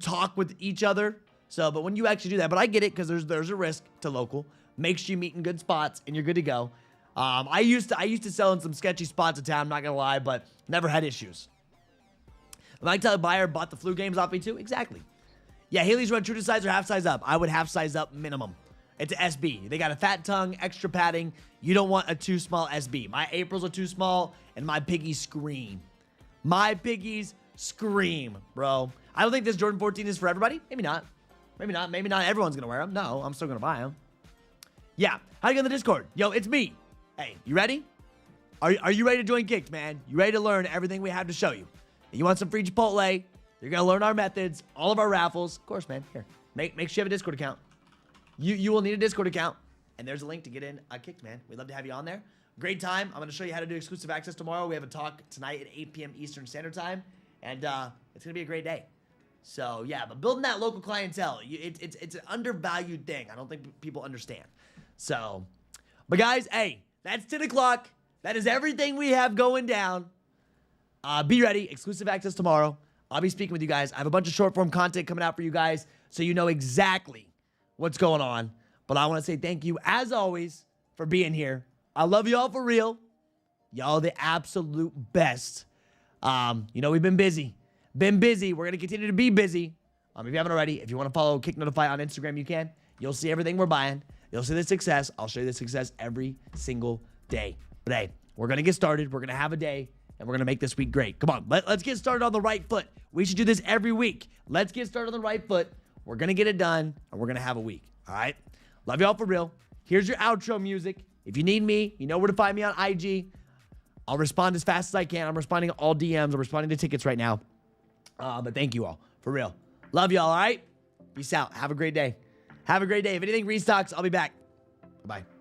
talk with each other. So, but when you actually do that, but I get it, because there's a risk to local. Make sure you meet in good spots and you're good to go. I used to sell in some sketchy spots in town, I'm not gonna lie, but never had issues. If I tell a buyer bought the flu games off me too, exactly. Yeah, Haley's run true to size or half size up. I would half size up minimum. It's an SB. They got a fat tongue, extra padding. You don't want a too small SB. My Aprils are too small, and my piggies scream. My piggies scream, bro. I don't think this Jordan 14 is for everybody. Maybe not. Maybe not. Maybe not everyone's going to wear them. No, I'm still going to buy them. Yeah. How you get in the Discord? Yo, it's me. Hey, you ready? Are you ready to join Kckd, man? You ready to learn everything we have to show you? You want some free Chipotle? You're going to learn our methods, all of our raffles. Of course, man. Here. Make sure you have a Discord account. You will need a Discord account. And there's a link to get in Kckd, man. We'd love to have you on there. Great time. I'm going to show you how to do exclusive access tomorrow. We have a talk tonight at 8 p.m. Eastern Standard Time. And it's going to be a great day. So, yeah, but building that local clientele, it's an undervalued thing. I don't think people understand. So, but guys, hey, that's 10 o'clock. That is everything we have going down. Be ready. Exclusive access tomorrow. I'll be speaking with you guys. I have a bunch of short form content coming out for you guys, so you know exactly what's going on. But I want to say thank you, as always, for being here. I love y'all for real. Y'all the absolute best. We've been busy. We're going to continue to be busy. If you haven't already, if you want to follow Kick Notify on Instagram, you can. You'll see everything we're buying. You'll see the success. I'll show you the success every single day. But hey, we're going to get started. We're going to have a day, and we're going to make this week great. Come on, let's get started on the right foot. We should do this every week. Let's get started on the right foot. We're going to get it done, and we're going to have a week. All right? Love y'all for real. Here's your outro music. If you need me, you know where to find me on IG. I'll respond as fast as I can. I'm responding to all DMs. I'm responding to tickets right now. But thank you all, for real. Love y'all, all right? Peace out. Have a great day. Have a great day. If anything restocks, I'll be back. Bye-bye.